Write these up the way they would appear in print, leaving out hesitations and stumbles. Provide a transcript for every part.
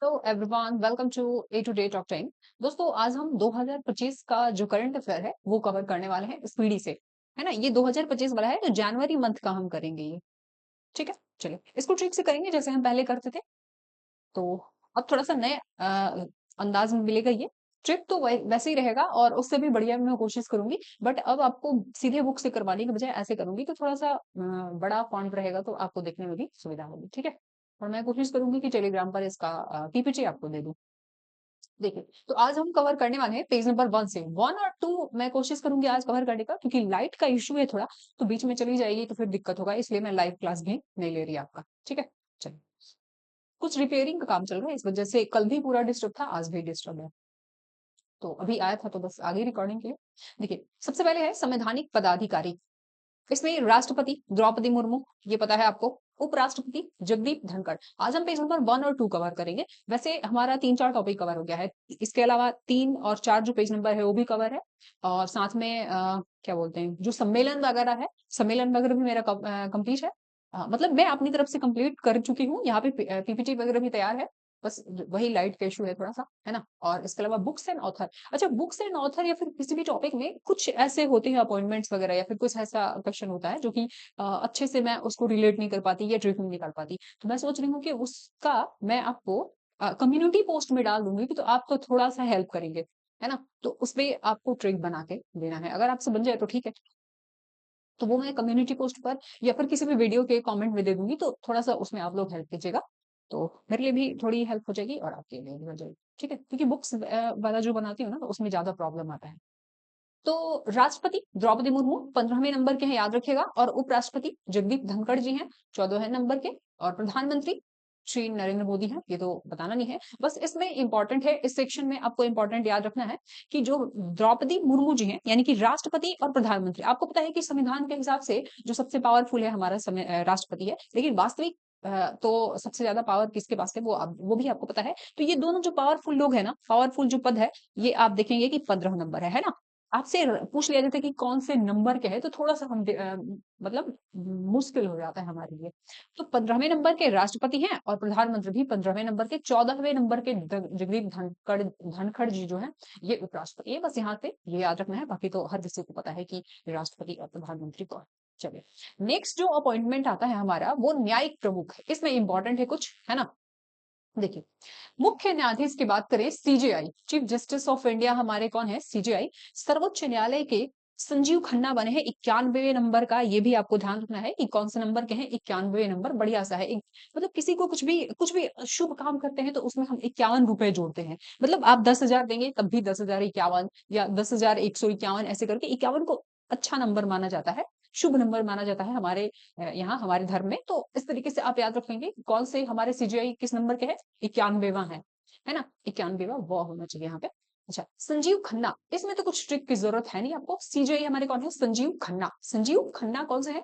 Hello everyone, welcome to the talk time. दोस्तों, आज हम 2025 का जो करंट अफेयर है वो कवर करने वाले हैं स्पीडी से। है ना, ये 2025 वाला है तो जनवरी मंथ का हम करेंगे ये। ठीक है, चलिए इसको ठीक से करेंगे जैसे हम पहले करते थे। तो अब थोड़ा सा नए अंदाज में मिलेगा ये। ट्रिक तो वैसे ही रहेगा और उससे भी बढ़िया मैं कोशिश करूंगी, बट अब आपको सीधे बुक से करवाने के बजाय ऐसे करूंगी तो थोड़ा सा बड़ा फॉन्ट रहेगा तो आपको देखने में भी सुविधा होगी। ठीक है, और मैं कोशिश करूंगी कि टेलीग्राम पर इसका पीपीटी आपको दे दूं। देखिए, तो आज हम कवर करने वाले हैं पेज नंबर 1 से 1 और 2। मैं कोशिश करूंगी आज कवर करने का, क्योंकि लाइट का इश्यू है थोड़ा, तो बीच में चली जाएगी तो फिर दिक्कत होगा, इसलिए मैं लाइव क्लास भी नहीं ले रही आपका। ठीक है, चलिए। कुछ रिपेयरिंग का काम चल रहा है, इस वजह से कल भी पूरा डिस्टर्ब था, आज भी डिस्टर्ब है। तो अभी आया था तो बस आगे रिकॉर्डिंग के लिए। देखिए, सबसे पहले है संवैधानिक पदाधिकारी। इसमें राष्ट्रपति द्रौपदी मुर्मू, ये पता है आपको। उपराष्ट्रपति जगदीप धनखड़। आज हम पेज नंबर 1 और 2 कवर करेंगे। वैसे हमारा 3-4 टॉपिक कवर हो गया है। इसके अलावा 3 और 4 जो पेज नंबर है वो भी कवर है। और साथ में क्या बोलते हैं, जो सम्मेलन वगैरह है, सम्मेलन वगैरह भी मेरा कंप्लीट है। मतलब मैं अपनी तरफ से कंप्लीट कर चुकी हूँ। यहाँ पे पीपीटी वगैरह भी तैयार है। बस वही लाइट का इशू है थोड़ा सा, है ना। और इसके अलावा बुक्स एंड ऑथर। अच्छा, बुक्स एंड ऑथर या फिर किसी भी टॉपिक में कुछ ऐसे होते हैं अपॉइंटमेंट्स वगैरह, या फिर कुछ ऐसा क्वेश्चन होता है जो कि अच्छे से मैं उसको रिलेट नहीं कर पाती या ट्रिक नहीं निकाल पाती। तो मैं सोच रही हूँ कि उसका मैं आपको कम्युनिटी पोस्ट में डाल दूंगी, तो आपको थोड़ा सा हेल्प करेंगे, है ना। तो उसपे आपको ट्रिक बना के देना है, अगर आपसे बन जाए तो ठीक है। तो वो मैं कम्युनिटी पोस्ट पर या फिर किसी भी वीडियो के कमेंट में दे दूंगी, तो थोड़ा सा उसमें आप लोग हेल्प कीजिएगा। तो मेरे लिए भी थोड़ी हेल्प हो जाएगी और आपके लिए भी हो जाएगी। ठीक है, क्योंकि बुक्स वाला जो बनाती हूँ ना, तो उसमें ज्यादा प्रॉब्लम आता है। तो राष्ट्रपति द्रौपदी मुर्मू 15वें नंबर के हैं, याद रखिएगा। और उपराष्ट्रपति जगदीप धनखड़ जी हैं 14वें नंबर के। और प्रधानमंत्री श्री नरेंद्र मोदी हैं, ये तो बताना नहीं है। बस इसमें इंपॉर्टेंट है, इस सेक्शन में आपको इंपॉर्टेंट याद रखना है कि जो द्रौपदी मुर्मू जी हैं, यानी कि राष्ट्रपति और प्रधानमंत्री। आपको पता है कि संविधान के हिसाब से जो सबसे पावरफुल है हमारा राष्ट्रपति है, लेकिन वास्तविक तो सबसे ज्यादा पावर किसके पास है वो भी आपको पता है। तो ये दोनों जो पावरफुल लोग हैं ना, पावरफुल जो पद है, ये आप देखेंगे कि 15 नंबर है ना। आपसे पूछ लिया जाता है कि कौन से नंबर के है, तो थोड़ा सा हम मतलब मुश्किल हो जाता है हमारे लिए। तो 15वें नंबर के राष्ट्रपति हैं और प्रधानमंत्री भी 15वें नंबर के। 14वें नंबर के जगदीप धनखड़ धनखड़ जी जो है, ये उपराष्ट्रपति है। बस यहाँ पे ये याद रखना है, बाकी तो हर किसी को पता है कि राष्ट्रपति और प्रधानमंत्री कौन। चलिए, नेक्स्ट जो अपॉइंटमेंट आता है हमारा, वो न्यायिक प्रमुख है। इसमें इंपॉर्टेंट है कुछ, है ना। देखिए, मुख्य न्यायाधीश की बात करें, CJI chief justice of India हमारे कौन है, सीजेआई। सर्वोच्च न्यायालय के संजीव खन्ना बने हैं 91वें नंबर का। ये भी आपको ध्यान रखना है कि कौन से नंबर के हैं, 91वें नंबर। बढ़िया सा है मतलब किसी को कुछ भी शुभ काम करते हैं तो उसमें हम 51 रुपए जोड़ते हैं। मतलब आप 10,000 देंगे तब भी 10,051 या 10,151 ऐसे करके 51 को अच्छा नंबर माना जाता है, शुभ नंबर माना जाता है हमारे यहाँ हमारे धर्म में। तो इस तरीके से आप याद रखेंगे कौन से हमारे सीजीआई किस नंबर के है, 91वां है ना। 91वां वो होना चाहिए यहाँ पे। अच्छा, संजीव खन्ना, इसमें तो कुछ ट्रिक की जरूरत है नहीं आपको। सीजीआई हमारे कौन है, संजीव खन्ना। संजीव खन्ना कौन से है,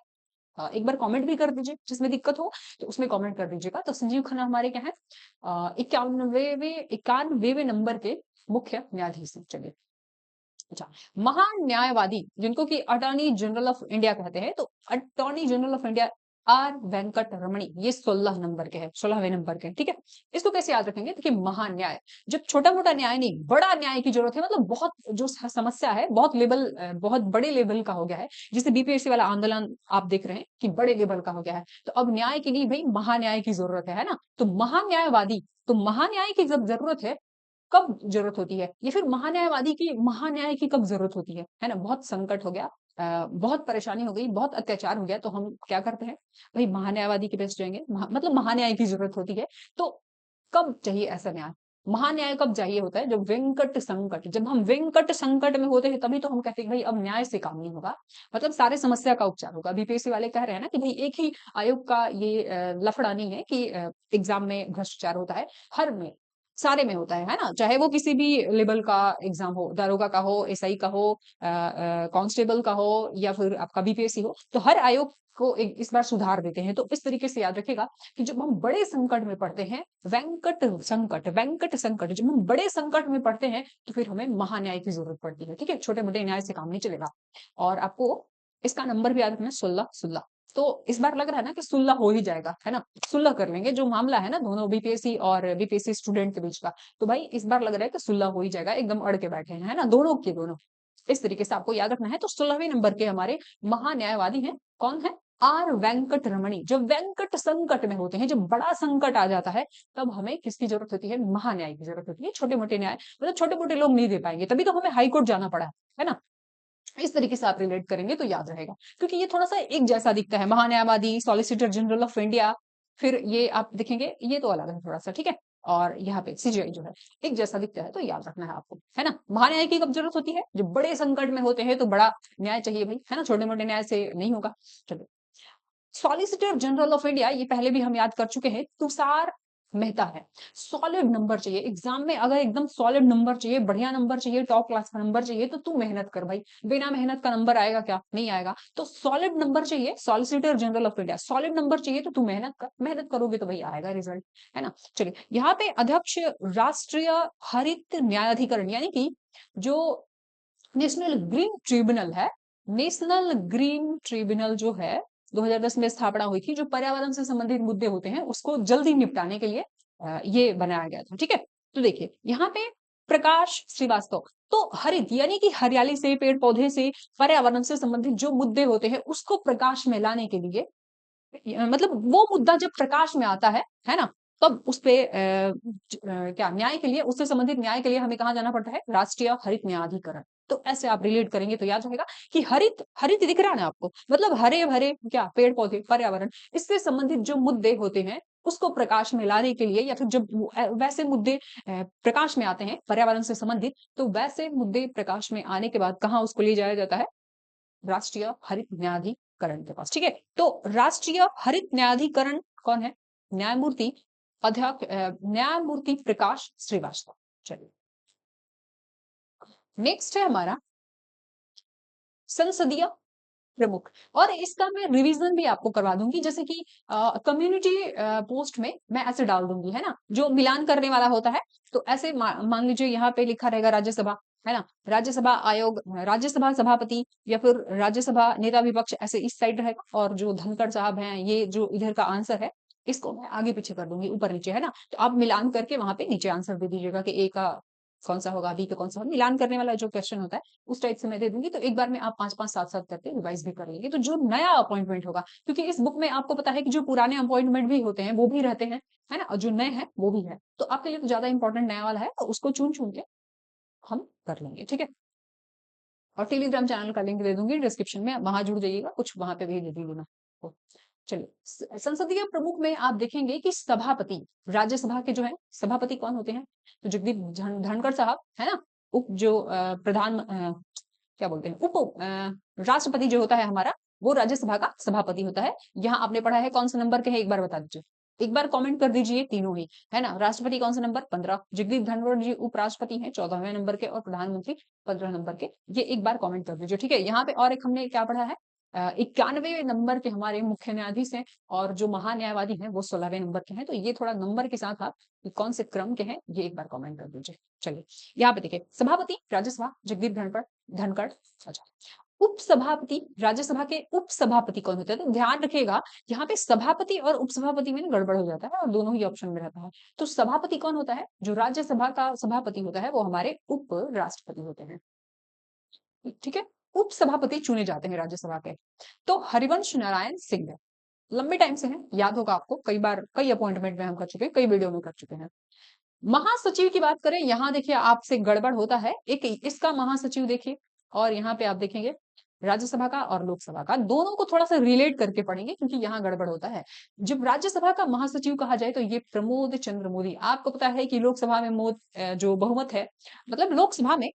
एक बार कमेंट भी कर दीजिए, जिसमें दिक्कत हो तो उसमें कमेंट कर दीजिएगा। तो संजीव खन्ना हमारे क्या है, 91वें नंबर के मुख्य न्यायाधीश हैं। चलिए, अच्छा, महान न्यायवादी जिनको कि अटॉर्नी जनरल ऑफ इंडिया कहते हैं, तो attorney general of India R Venkat Ramani, ये 16 नंबर के हैं, 16वें नंबर के हैं। ठीक है, इसको कैसे याद रखेंगे, देखिए महान न्याय, जब छोटा मोटा न्याय नहीं, बड़ा न्याय की जरूरत है, मतलब बहुत जो समस्या है बहुत लेवल, बहुत बड़े लेवल का हो गया है। जैसे बीपीएससी वाला आंदोलन आप देख रहे हैं कि बड़े लेवल का हो गया है, तो अब न्याय के लिए भाई महान्याय की जरूरत है ना। तो महान्यायवादी, तो महान्याय की जब जरूरत है, कब जरूरत होती है, या फिर महान्यायवादी की महान्याय की कब जरूरत होती है ना। बहुत संकट हो गया, बहुत परेशानी हो गई, बहुत अत्याचार हो गया, तो हम क्या करते हैं, भाई महान्यायवादी के पास जाएंगे। मतलब महान्याय की जरूरत होती है। तो कब चाहिए ऐसा न्याय, महान्याय कब चाहिए होता है, जब वेंकट संकट, जब हम वेंकट संकट में होते हैं तभी तो हम कहते हैं भाई अब न्याय से काम नहीं होगा, मतलब सारे समस्या का उपचार होगा। बीपीएससी वाले कह रहे हैं ना कि भाई एक ही आयोग का ये लफड़ा नहीं है कि एग्जाम में भ्रष्टाचार होता है, हर में सारे में होता है ना। चाहे वो किसी भी लेवल का एग्जाम हो, दारोगा का हो, एसआई का हो, कांस्टेबल का हो, या फिर आपका बीपीएससी हो, तो हर आयोग को इस बार सुधार देते हैं। तो इस तरीके से याद रखेगा कि जब हम बड़े संकट में पड़ते हैं, वेंकट संकट, जब हम बड़े संकट में पड़ते हैं तो फिर हमें महान्याय की जरूरत पड़ती है। ठीक है, छोटे मोटे न्याय से काम नहीं चलेगा। और आपको इसका नंबर भी याद रखना है, 16 16। तो इस बार लग रहा है ना कि सुलह हो ही जाएगा, है ना? सुलह कर लेंगे, जो मामला है ना दोनों बीपीएससी और बीपीएससी स्टूडेंट के बीच का, तो भाई इस बार लग रहा है कि सुलह हो ही जाएगा, एकदम अड़ के बैठे हैं, है ना? दोनों के दोनों। इस तरीके से आपको याद रखना है। तो 16वें नंबर के हमारे महान्यायवादी हैं, कौन है? आर वेंकट रमणी। जब वेंकट संकट में होते हैं, जब बड़ा संकट आ जाता है, तब हमें किसकी जरूरत होती है? महान्याय की जरूरत होती है। छोटे मोटे न्याय मतलब छोटे मोटे लोग नहीं दे पाएंगे, तभी तो हमें हाईकोर्ट जाना पड़ा है ना? इस तरीके से आप रिलेट करेंगे तो याद रहेगा, क्योंकि ये थोड़ा सा एक जैसा दिखता है। महान्यायवादी, सॉलिसिटर जनरल ऑफ इंडिया, फिर ये आप देखेंगे ये तो अलग है थोड़ा सा, ठीक है? और यहाँ पे सीजीआई जो है एक जैसा दिखता है, तो याद रखना है आपको, है ना? महान्याय की कब जरूरत होती है? जब बड़े संकट में होते हैं तो बड़ा न्याय चाहिए भाई, है ना? छोटे मोटे न्याय से नहीं होगा। चलो, सॉलिसिटर जनरल ऑफ इंडिया, ये पहले भी हम याद कर चुके हैं, तुषार मेहता है। सॉलिड नंबर चाहिए एग्जाम में, अगर एकदम सॉलिड नंबर चाहिए, बढ़िया नंबर चाहिए, टॉप क्लास का नंबर चाहिए, तो तू मेहनत कर भाई। बिना मेहनत का नंबर आएगा क्या? नहीं आएगा। तो सॉलिड नंबर चाहिए, solicitor general of India, solid number चाहिए तो तू मेहनत कर, मेहनत करोगे तो भाई आएगा रिजल्ट, है ना? चलिए, यहाँ पे अध्यक्ष राष्ट्रीय हरित न्यायाधिकरण, यानी कि जो नेशनल ग्रीन ट्रिब्यूनल है, नेशनल ग्रीन ट्रिब्यूनल जो है 2010 में स्थापना हुई थी, जो पर्यावरण से संबंधित मुद्दे होते हैं उसको जल्दी निपटाने के लिए ये बनाया गया था, ठीक है? तो देखिए यहाँ पे प्रकाश श्रीवास्तव, तो हरित यानी कि हरियाली से, पेड़ पौधे से, पर्यावरण से संबंधित जो मुद्दे होते हैं उसको प्रकाश में लाने के लिए, मतलब वो मुद्दा जब प्रकाश में आता है ना? तब उस पे क्या न्याय के लिए, उससे संबंधित न्याय के लिए हमें कहाँ जाना पड़ता है? राष्ट्रीय हरित न्यायाधिकरण। तो ऐसे आप रिलेट करेंगे तो याद रहेगा कि हरित, हरित दिख रहा है ना आपको, मतलब हरे भरे क्या पेड़ पौधे, पर्यावरण, इससे संबंधित जो मुद्दे होते हैं उसको प्रकाश में लाने के लिए, या फिर जब वैसे मुद्दे प्रकाश में आते हैं पर्यावरण से संबंधित, तो वैसे मुद्दे प्रकाश में आने के बाद कहाँ उसको ले जाया जाता है? राष्ट्रीय हरित न्यायाधिकरण के पास, ठीक है? तो राष्ट्रीय हरित न्यायाधिकरण कौन है? न्यायमूर्ति अध्यक्ष न्यायमूर्ति प्रकाश श्रीवास्तव। चलिए, नेक्स्ट है हमारा संसदीय प्रमुख, और इसका मैं रिवीजन भी आपको करवा दूंगी, जैसे कि कम्युनिटी पोस्ट में मैं ऐसे डाल दूंगी, है ना? जो मिलान करने वाला होता है, तो ऐसे मान लीजिए यहाँ पे लिखा रहेगा राज्यसभा, है ना? राज्यसभा आयोग, राज्यसभा सभापति, या फिर राज्यसभा नेता विपक्ष, ऐसे इस साइड रहेगा। और जो धनखड़ साहब हैं, ये जो इधर का आंसर है, इसको मैं आगे पीछे कर दूंगी, ऊपर नीचे, है ना? तो आप मिलान करके वहां पे नीचे आंसर दे दीजिएगा कि ए का कौन सा होगा, बी का कौन सा होगा। मिलान करने वाला जो क्वेश्चन होता है उस टाइप से मैं दे दूंगी, तो एक बार में आप 5-5 7-7 करके रिवाइज भी कर लेंगे। तो जो नया अपॉइंटमेंट होगा, क्योंकि इस बुक में आपको पता है कि जो पुराने अपॉइंटमेंट भी होते हैं वो भी रहते हैं, है ना? और जो नए हैं वो भी है, तो आपके लिए तो ज्यादा इंपॉर्टेंट नया वाला है, तो उसको चुन चुन के हम कर लेंगे, ठीक है? और टेलीग्राम चैनल का लिंक दे दूंगी डिस्क्रिप्शन में, वहां जुड़ जाइएगा, कुछ वहां पे भेज दीजिएगा। चलिए, संसदीय प्रमुख में आप देखेंगे कि सभापति, राज्यसभा के जो है सभापति कौन होते हैं? तो जगदीप धनखड़ साहब, है ना? उप जो प्रधान क्या बोलते हैं, उप राष्ट्रपति जो होता है हमारा, वो राज्यसभा का सभापति होता है। यहाँ आपने पढ़ा है, कौन सा नंबर के है एक बार बता दीजिए, एक बार कमेंट कर दीजिए तीनों ही, है ना? राष्ट्रपति कौन सा नंबर? 15। जगदीप धनखड़ जी उपराष्ट्रपति हैं 14वें नंबर के, और प्रधानमंत्री 15 नंबर के। ये एक बार कमेंट कर दीजिए, ठीक है? यहाँ पे और एक हमने क्या पढ़ा है, 91 नंबर के हमारे मुख्य न्यायाधीश हैं, और जो महान्यायवादी हैं वो 16वें नंबर के हैं। तो ये थोड़ा नंबर के साथ आप कौन से क्रम के हैं ये एक बार कमेंट कर दीजिए। चलिए, यहाँ पे देखिए, सभापति राज्यसभा जगदीप धनखड़, धनखड़। अच्छा, उपसभापति, राज्यसभा के उपसभापति कौन होते हैं? तो ध्यान रखिएगा, यहाँ पे सभापति और उपसभापति में गड़बड़ हो जाता है, और दोनों ही ऑप्शन में रहता है। तो सभापति कौन होता है? जो राज्यसभा का सभापति होता है वो हमारे उप राष्ट्रपति होते हैं, ठीक है? उपसभापति चुने जाते हैं राज्यसभा के। तो हरिवंश नारायण सिंह है, लंबे टाइम से है, याद होगा आपको, कई बार कई अपॉइंटमेंट में हम कर चुके हैं, कई वीडियो में कर चुके हैं। महासचिव की बात करें, यहाँ देखिए आपसे गड़बड़ होता है, एक इसका महासचिव देखिए, और यहाँ पे आप देखेंगे राज्यसभा का और लोकसभा का, दोनों को थोड़ा सा रिलेट करके पढ़ेंगे, क्योंकि यहाँ गड़बड़ होता है। जब राज्यसभा का महासचिव कहा जाए तो ये प्रमोद चंद्र मोदी। आपको पता है कि लोकसभा में जो बहुमत है, मतलब लोकसभा में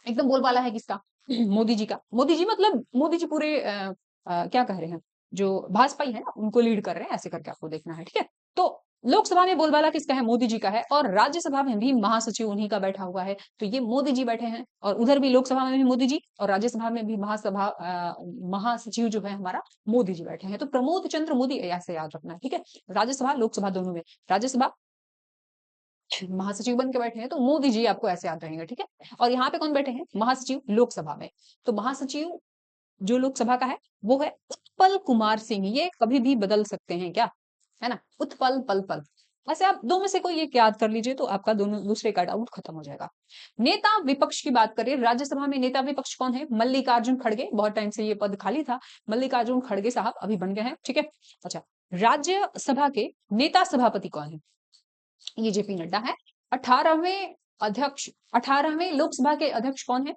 एकदम बोलबाला है किसका? मोदी जी का। मोदी जी मतलब मोदी जी पूरे क्या कह रहे हैं, जो भाजपा ही है ना उनको लीड कर रहे हैं, ऐसे करके आपको देखना है, ठीक है? तो लोकसभा में बोलबाला किसका है? मोदी जी का है। और राज्यसभा में भी महासचिव उन्हीं का बैठा हुआ है, तो ये मोदी जी बैठे हैं। और उधर भी लोकसभा में भी मोदी जी, और राज्यसभा में भी महासचिव जो है हमारा मोदी जी बैठे हैं। तो प्रमोद चंद्र मोदी ऐसे याद रखना है, ठीक है? राज्यसभा लोकसभा दोनों में, राज्यसभा महासचिव बन के बैठे हैं, तो मोदी जी आपको ऐसे याद रहेंगे, ठीक है? और यहाँ पे कौन बैठे हैं? महासचिव लोकसभा में। तो महासचिव जो लोकसभा का है वो है उत्पल कुमार सिंह। ये कभी भी बदल सकते हैं क्या, है ना, उत्पल पल पल। ऐसे आप दो में से कोई एक याद कर लीजिए तो आपका दोनों दूसरे का डाउट खत्म हो जाएगा। नेता विपक्ष की बात करें, राज्यसभा में नेता विपक्ष कौन है? मल्लिकार्जुन खड़गे। बहुत टाइम से ये पद खाली था, मल्लिकार्जुन खड़गे साहब अभी बन गए हैं, ठीक है। अच्छा, राज्यसभा के नेता सभापति कौन है? ये जेपी नड्डा है। 18वें अध्यक्ष, 18वें लोकसभा के अध्यक्ष कौन है?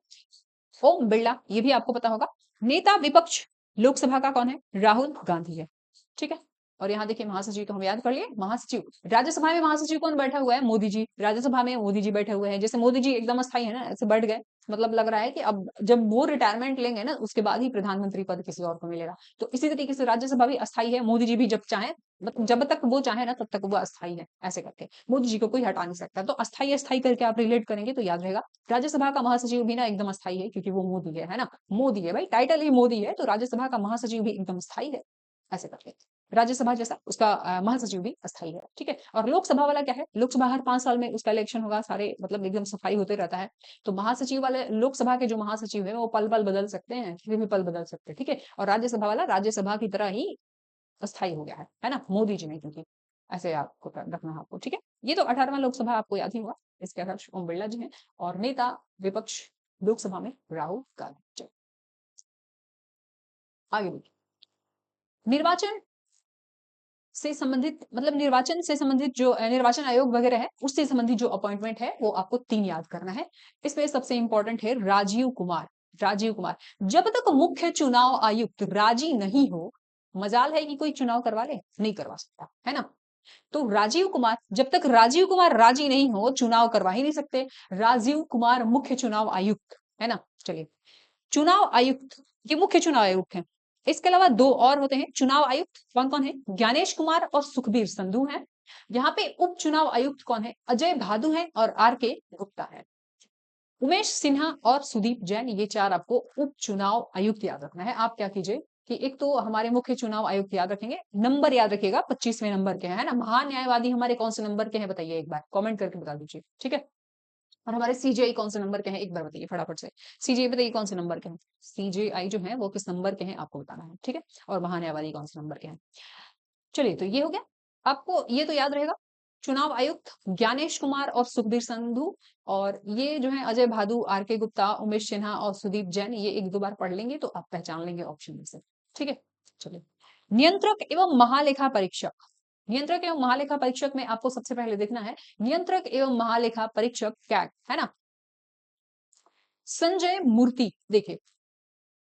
ओम बिरला। ये भी आपको पता होगा। नेता विपक्ष लोकसभा का कौन है? राहुल गांधी है, ठीक है। और यहाँ देखिए महासचिव तो हम याद कर लिए। महासचिव, राज्यसभा में महासचिव कौन बैठा हुआ है? मोदी जी। राज्यसभा में मोदी जी बैठे हुए हैं। जैसे मोदी जी एकदम अस्थायी है ना, ऐसे बैठ गए, मतलब लग रहा है कि अब जब वो रिटायरमेंट लेंगे ना उसके बाद ही प्रधानमंत्री पद किसी और को मिलेगा। तो इसी तरीके से राज्यसभा भी अस्थायी है। मोदी जी भी जब चाहे, मतलब जब तक वो चाहे ना तब तक वो अस्थायी है, ऐसे करके मोदी जी को कोई हटा नहीं सकता। तो अस्थायी अस्थायी करके आप रिलेट करेंगे तो याद रहेगा। राज्यसभा का महासचिव भी ना एकदम अस्थायी है क्योंकि वो मोदी है ना, मोदी है भाई, टाइटल ही मोदी है, तो राज्यसभा का महासचिव भी एकदम स्थायी है, ऐसे करके। राज्यसभा जैसा उसका महासचिव भी अस्थायी है, ठीक है। और लोकसभा वाला क्या है? लोकसभा हर 5 साल में उसका इलेक्शन होगा, सारे मतलब एकदम सफाई होते रहता है। तो महासचिव वाले, लोकसभा के जो महासचिव है वो पल पल बदल सकते हैं, किसी भी पल बदल सकते हैं, ठीक है। और राज्यसभा वाला राज्यसभा की तरह ही अस्थायी हो गया है ना, मोदी जी नहीं, क्योंकि ऐसे आपको रखना है आपको, ठीक है। ये तो 18वां लोकसभा आपको याद ही होगा। इसके अध्यक्ष ओम बिरला जी हैं और नेता विपक्ष लोकसभा में राहुल गांधी। आगे देखिए, निर्वाचन से संबंधित, मतलब निर्वाचन से संबंधित जो निर्वाचन आयोग वगैरह है उससे संबंधित जो अपॉइंटमेंट है वो आपको 3 याद करना है। इसमें सबसे इंपॉर्टेंट है राजीव कुमार। राजीव कुमार, जब तक मुख्य चुनाव आयुक्त राजी नहीं हो, मजाल है कि कोई चुनाव करवा ले, नहीं करवा सकता, है ना। तो राजीव कुमार, जब तक राजीव कुमार राजी नहीं हो चुनाव करवा ही नहीं सकते। राजीव कुमार मुख्य चुनाव आयुक्त, है ना। चलिए, चुनाव आयुक्त, ये मुख्य चुनाव आयुक्त हैं। इसके अलावा 2 और होते हैं चुनाव आयुक्त, कौन कौन है? ज्ञानेश कुमार और सुखबीर संधू हैं। यहाँ पे उप चुनाव आयुक्त कौन है? अजय भादु है और आर के गुप्ता है। उमेश सिन्हा और सुदीप जैन, ये 4 आपको उप चुनाव आयुक्त याद रखना है। आप क्या कीजिए कि एक तो हमारे मुख्य चुनाव आयुक्त याद रखेंगे, नंबर याद रखिएगा 25वें नंबर के हैं, है ना। महान्यायवादी हमारे कौन से नंबर के हैं बताइए, एक बार कमेंट करके बता दीजिए, ठीक है। और हमारे सीजेआई कौन से नंबर के हैं एक बार बताइए फटाफट से। सीजेआई बताइए कौन से नंबर के हैं? सीजेआई जो है वो किस नंबर के हैं आपको बताना है, ठीक है। और महान्यायवादी कौन से नंबर के हैं? चलिए, तो ये हो गया। आपको ये तो याद रहेगा, चुनाव आयुक्त ज्ञानेश कुमार और सुखबीर संधू, और ये जो है अजय भादु, आर के गुप्ता, उमेश सिन्हा और सुदीप जैन, ये 1-2 बार पढ़ लेंगे तो आप पहचान लेंगे ऑप्शन में से, ठीक है। चलिए, नियंत्रक एवं महालेखा परीक्षक। नियंत्रक एवं महालेखा परीक्षक में आपको सबसे पहले देखना है, नियंत्रक एवं महालेखा परीक्षक कैट, है ना। संजय मूर्ति, देखिए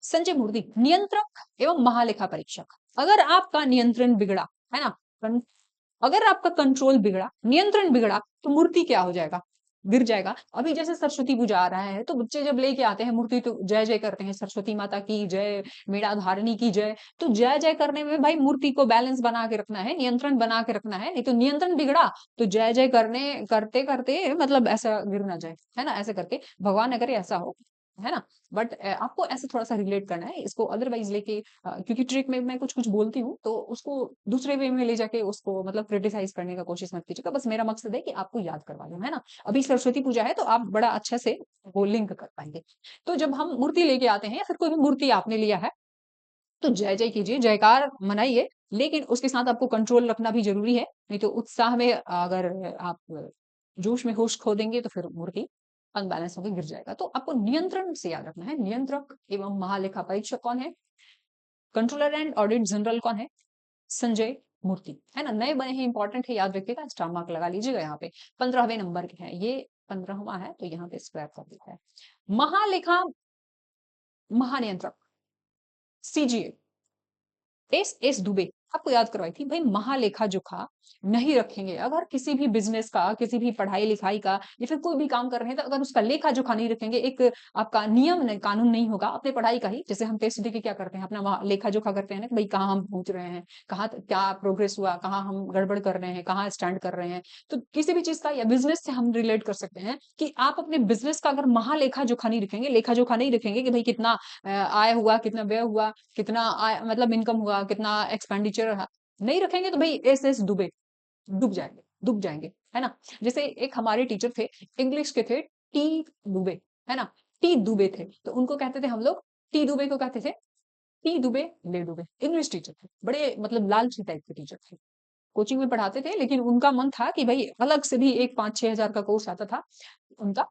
संजय मूर्ति नियंत्रक एवं महालेखा परीक्षक। अगर आपका नियंत्रण बिगड़ा, है ना, अगर आपका कंट्रोल बिगड़ा, नियंत्रण बिगड़ा, तो मूर्ति क्या हो जाएगा? गिर जाएगा। अभी जैसे सरस्वती पूजा आ रहा है तो बच्चे जब लेके आते हैं मूर्ति तो जय जय करते हैं, सरस्वती माता की जय, मेड़ा धारणी की जय। तो जय जय करने में भाई मूर्ति को बैलेंस बना के रखना है, नियंत्रण बना के रखना है, नहीं तो नियंत्रण बिगड़ा तो जय जय करने करते करते मतलब ऐसा गिर ना जाए, है ना, ऐसे करके भगवान अगर ऐसा हो, है ना। बट आपको ऐसे थोड़ा सा रिलेट करना है इसको, अदरवाइज लेके क्योंकि ट्रिक में मैं कुछ कुछ बोलती हूँ तो उसको दूसरे वे में ले जाके उसको मतलब क्रिटिसाइज करने का कोशिश मत कीजिएगा। बस मेरा मकसद है कि आपको याद करवा दूं, है ना। अभी सरस्वती पूजा है तो आप बड़ा अच्छे से वो लिंक कर पाएंगे। तो जब हम मूर्ति लेके आते हैं या फिर कोई भी मूर्ति आपने लिया है तो जय जय कीजिए, जयकार मनाइए, लेकिन उसके साथ आपको कंट्रोल रखना भी जरूरी है, नहीं तो उत्साह में अगर आप जोश में होश खो देंगे तो फिर मूर्ति अनबैलेंस होकर गिर जाएगा। तो आपको नियंत्रण से याद रखना है, नियंत्रक एवं महालेखा परीक्षक कौन है? कंट्रोलर एंड ऑडिट जनरल कौन है? संजय मूर्ति, है ना। नए बने हैं, इंपॉर्टेंट है, याद रखिएगा, स्टार मार्क लगा लीजिएगा यहाँ पे। 15वें नंबर के हैं ये, 15वां है तो यहाँ पे स्क्वायर कर दिया है। महालेखा महानियंत्रक सीजीए एस दुबे आपको याद करवाई थी भाई। महालेखा जोखा नहीं रखेंगे अगर किसी भी बिजनेस का, किसी भी पढ़ाई लिखाई का या फिर कोई भी काम कर रहे हैं, तो अगर उसका लेखा जोखा नहीं रखेंगे, एक आपका नियम नहीं, कानून नहीं होगा अपने पढ़ाई का ही। जैसे हम टेस्ट दे के क्या करते हैं, अपना लेखा जोखा करते हैं ना, भाई कहाँ हम पहुंच रहे हैं, कहाँ क्या प्रोग्रेस हुआ, कहाँ हम गड़बड़ कर रहे हैं, कहाँ स्टैंड कर रहे हैं। तो किसी भी चीज का या बिजनेस से हम रिलेट कर सकते हैं कि आप अपने बिजनेस का अगर महालेखा जोखा नहीं रखेंगे, लेखा जोखा नहीं रखेंगे कि भाई कितना आय हुआ, कितना व्यय हुआ, कितना आय मतलब इनकम हुआ, कितना एक्सपेंडिचर रहा, नहीं रखेंगे तो भाई एस डूबे, डूब जाएंगे, डूब जाएंगे, है ना। जैसे एक हमारे टीचर थे, इंग्लिश के थे, टी दुबे, है ना। टी दुबे थे तो उनको कहते थे हम लोग, टी दुबे को कहते थे टी दुबे ले डुबे इंग्लिश टीचर थे, बड़े मतलब लालची टाइप के टीचर थे। कोचिंग में पढ़ाते थे लेकिन उनका मन था कि भाई अलग से भी एक 5-6 हजार का कोर्स आता था उनका।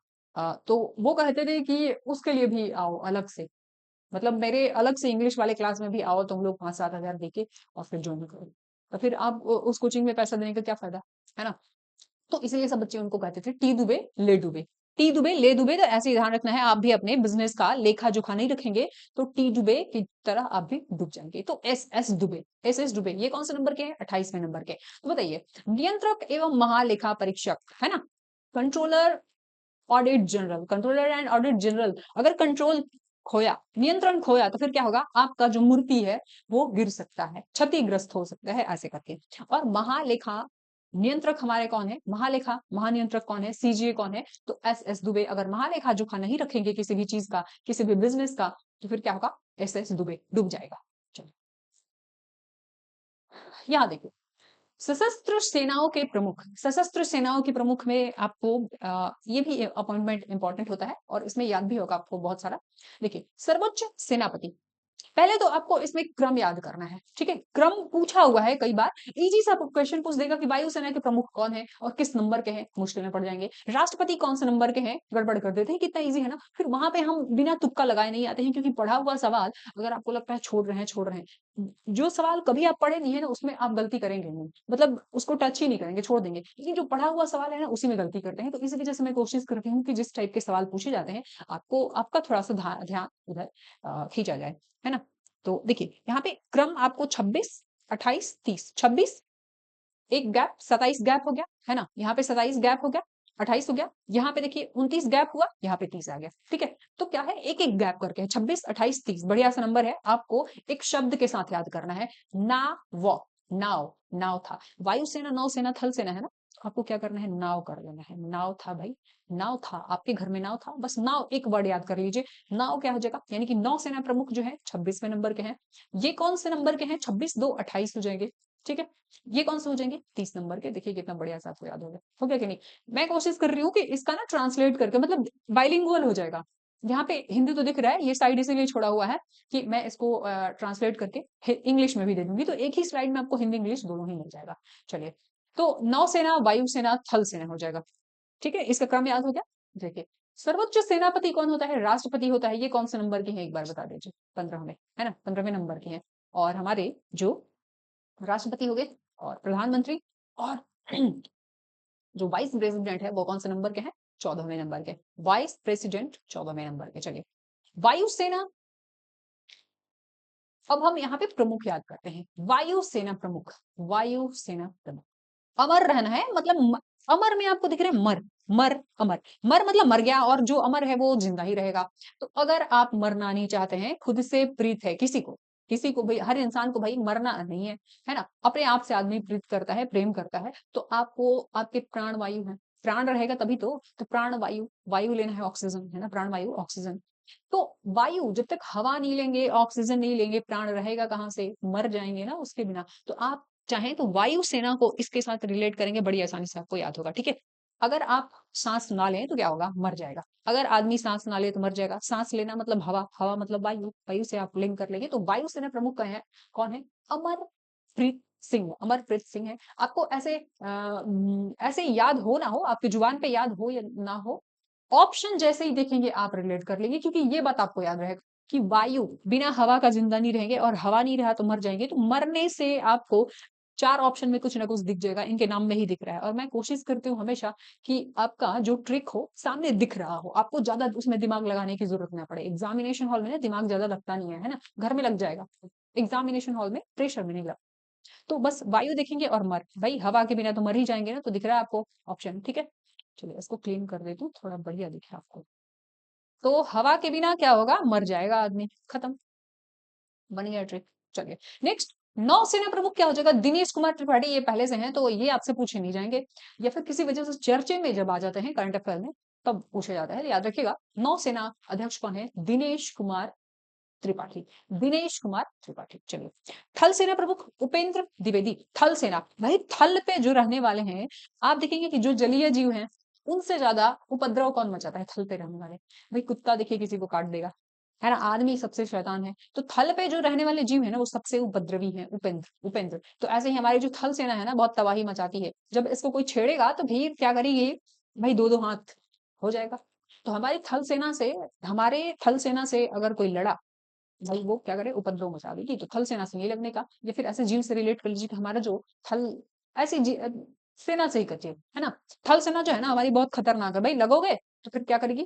तो वो कहते थे कि उसके लिए भी आओ अलग से, मतलब मेरे अलग से इंग्लिश वाले क्लास में भी आओ तुम लोग 5-7 हजार देके और फिर ज्वाइन करो। तो फिर आप उस कोचिंग में पैसा देने का क्या फायदा, है ना। तो इसीलिए सब बच्चे उनको कहते थे टी दुबे ले डुबे। टी दुबे ले डुबे, तो ऐसे ही ध्यान रखना है, आप भी अपने बिजनेस का लेखा जोखा नहीं रखेंगे तो टी दुबे की तरह आप भी डूब जाएंगे। तो एस एस दुबे ये कौन से नंबर के हैं, 28वें नंबर के। तो बताइए, नियंत्रक एवं महालेखा परीक्षक, है ना, controller audit general, controller and audit general, अगर कंट्रोल खोया, नियंत्रण खोया तो फिर क्या होगा, आपका जो मूर्ति है वो गिर सकता है, क्षतिग्रस्त हो सकता है ऐसे करके। और महालेखा नियंत्रक हमारे कौन है, महालेखा महानियंत्रक कौन है, सीजीए कौन है, तो एस एस दुबे। अगर महालेखा जोखा नहीं रखेंगे किसी भी चीज का, किसी भी बिजनेस का, तो फिर क्या होगा, एस एस दुबे डूब जाएगा। चलो यहाँ देखो, सशस्त्र सेनाओं के प्रमुख, सशस्त्र सेनाओं के प्रमुख में आपको ये भी अपॉइंटमेंट इंपॉर्टेंट होता है और इसमें याद भी होगा आपको बहुत सारा। देखिए, सर्वोच्च सेनापति, पहले तो आपको इसमें क्रम याद करना है, ठीक है, क्रम पूछा हुआ है कई बार, इजी सा क्वेश्चन पूछ देगा कि वायुसेना के प्रमुख कौन है और किस नंबर के हैं, मुश्किल में पड़ जाएंगे। राष्ट्रपति कौन से नंबर के हैं, गड़बड़ कर देते हैं, कितना इजी है ना। फिर वहां पे हम बिना तुक्का लगाए नहीं आते हैं, क्योंकि पढ़ा हुआ सवाल अगर आपको लगता है छोड़ रहे हैं, जो सवाल कभी आप पढ़े नहीं है ना उसमें आप गलती करेंगे नहीं, मतलब उसको टच ही नहीं करेंगे, छोड़ देंगे। लेकिन जो पढ़ा हुआ सवाल है ना उसी में गलती करते हैं। तो इसी वजह से मैं कोशिश करती हूँ कि जिस टाइप के सवाल पूछे जाते हैं आपको, आपका थोड़ा सा ध्यान उधर खींचा जाए, है ना। तो देखिए यहाँ पे क्रम आपको 26, 28, 30, 26 एक गैप, 27 गैप हो गया, है ना, यहाँ पे 27 गैप हो गया, 28 हो गया, यहाँ पे देखिए 29 गैप हुआ, यहाँ पे 30 आ गया, ठीक है। तो क्या है, एक एक गैप करके 26, 28, 30 बढ़िया सा नंबर है। आपको एक शब्द के साथ याद करना है, ना वो, नाव, नाव था, वायुसेना नौसेना थल सेना है ना, आपको क्या करना है, नाव कर देना है, नाव था भाई, नाव था, आपके घर में नाव था, बस नाव एक वर्ड याद कर लीजिए। नाव क्या हो जाएगा, यानी कि नौसेना प्रमुख जो है 26वें नंबर के हैं। ये कौन से नंबर के हैं, 26 2 28 हो जाएंगे, ठीक है। ये कौन से हो जाएंगे, 30 नंबर के। देखिए कितना बढ़िया सा आपको याद हो गया कि नहीं। मैं कोशिश कर रही हूँ कि इसका ना ट्रांसलेट करके, मतलब बाइलिंगुअल हो जाएगा। यहाँ पे हिंदी तो दिख रहा है, ये साइड इसीलिए छोड़ा हुआ है कि मैं इसको ट्रांसलेट करके इंग्लिश में भी दे दूंगी, तो एक ही स्लाइड में आपको हिंदी इंग्लिश दोनों ही मिल जाएगा। चलिए, तो नौसेना वायुसेना थल सेना हो जाएगा, ठीक है, इसका क्रम याद हो गया। देखिए, सर्वोच्च सेनापति कौन होता है, राष्ट्रपति होता है, ये कौन से नंबर के हैं एक बार बता दीजिए, 15वें, है ना, 15वें नंबर के हैं। और हमारे जो राष्ट्रपति हो गए और प्रधानमंत्री और जो वाइस प्रेसिडेंट है वो कौन से नंबर के हैं, 14वें नंबर के, वाइस प्रेसिडेंट 14वें नंबर के। चलिए, वायुसेना, अब हम यहाँ पे प्रमुख याद करते हैं, वायुसेना प्रमुख, वायुसेना प्रमुख, अमर रहना है, मतलब अमर में आपको दिख रहा है मर, मर अमर, मर मतलब मर गया, और जो अमर है वो जिंदा ही रहेगा। तो अगर आप मरना नहीं चाहते हैं, खुद से प्रीत है किसी को भाई, हर इंसान को भाई मरना नहीं है ना, अपने आप से आदमी प्रीत करता है, प्रेम करता है, तो आपको आपके प्राण वायु है, प्राण रहेगा तभी तो प्राण वायु, वायु लेना है, ऑक्सीजन है ना, प्राण वायु ऑक्सीजन। तो वायु जब तक हवा नहीं लेंगे, ऑक्सीजन नहीं लेंगे, प्राण रहेगा कहाँ से, मर जाएंगे ना उसके बिना। तो आप चाहें तो वायु सेना को इसके साथ रिलेट करेंगे, बड़ी आसानी से आपको याद होगा, ठीक है। अगर आप सांस ना लें तो क्या होगा, मर जाएगा। अगर आदमी सांस ना ले तो मर जाएगा। सांस लेना मतलब हवा, हवा मतलब वायु, वायु से आप लिंक कर लेंगे। तो वायु सेना प्रमुख का है कौन है, अमरप्रीत सिंह, अमरप्रीत सिंह है। आपको ऐसे याद हो ना हो, आपकी जुबान पे याद हो या ना हो, ऑप्शन जैसे ही देखेंगे आप रिलेट कर लेंगे, क्योंकि ये बात आपको याद रहेगा कि वायु बिना हवा का जिंदा नहीं रहेंगे, और हवा नहीं रहा तो मर जाएंगे। तो मरने से आपको चार ऑप्शन में कुछ ना कुछ दिख जाएगा, इनके नाम में ही दिख रहा है। और मैं कोशिश करती हूँ हमेशा कि आपका जो ट्रिक हो सामने दिख रहा हो, आपको ज्यादा उसमें दिमाग लगाने की जरूरत ना पड़े। एग्जामिनेशन हॉल में ना दिमाग ज्यादा लगता नहीं है ना, घर में लग जाएगा, एग्जामिनेशन हॉल में प्रेशर में नहीं लगता। तो बस वायु देखेंगे और मर, भाई हवा के बिना तो मर ही जाएंगे ना, तो दिख रहा है आपको ऑप्शन, ठीक है। चलिए इसको क्लीन कर देती हूँ, थोड़ा बढ़िया दिखे आपको। तो हवा के बिना क्या होगा, मर जाएगा आदमी, खत्म, बन गया ट्रिक। चलिए नेक्स्ट, नौसेना प्रमुख क्या हो जाएगा, दिनेश कुमार त्रिपाठी। ये पहले से हैं तो ये आपसे पूछे नहीं जाएंगे, या फिर किसी वजह से चर्चे में जब आ जाते हैं करंट अफेयर में तब पूछे जाता है, याद रखिएगा। नौसेना अध्यक्ष कौन है, दिनेश कुमार त्रिपाठी, दिनेश कुमार त्रिपाठी। चलिए, थल सेना प्रमुख उपेंद्र द्विवेदी। थल सेना, भाई थल पे जो रहने वाले हैं, आप देखेंगे कि जो जलीय जीव हैं उनसे ज्यादा उपद्रव कौन मचाता है, थल पे रहने वाले। भाई कुत्ता देखिए किसी को काट देगा, है ना? आदमी सबसे शैतान है। तो थल पे जो रहने वाले जीव है ना वो सबसे उपद्रवी है। उपेंद्र उपेंद्र। तो ऐसे ही हमारी जो थल सेना है ना बहुत तबाही मचाती है। जब इसको कोई छेड़ेगा तो भीड़ क्या करेगी, भाई दो दो हाथ हो जाएगा। तो हमारे थल सेना से अगर कोई लड़ा, भाई वो क्या करे, उपद्रव मचा देगी। तो थल सेना से नहीं लगने का, या फिर ऐसे जीव से रिलेट कर लीजिए कि हमारा जो थल ऐसी सेना से ही कचे, है ना? थल सेना जो है ना हमारी बहुत खतरनाक है। भाई लगोगे तो फिर क्या करेगी,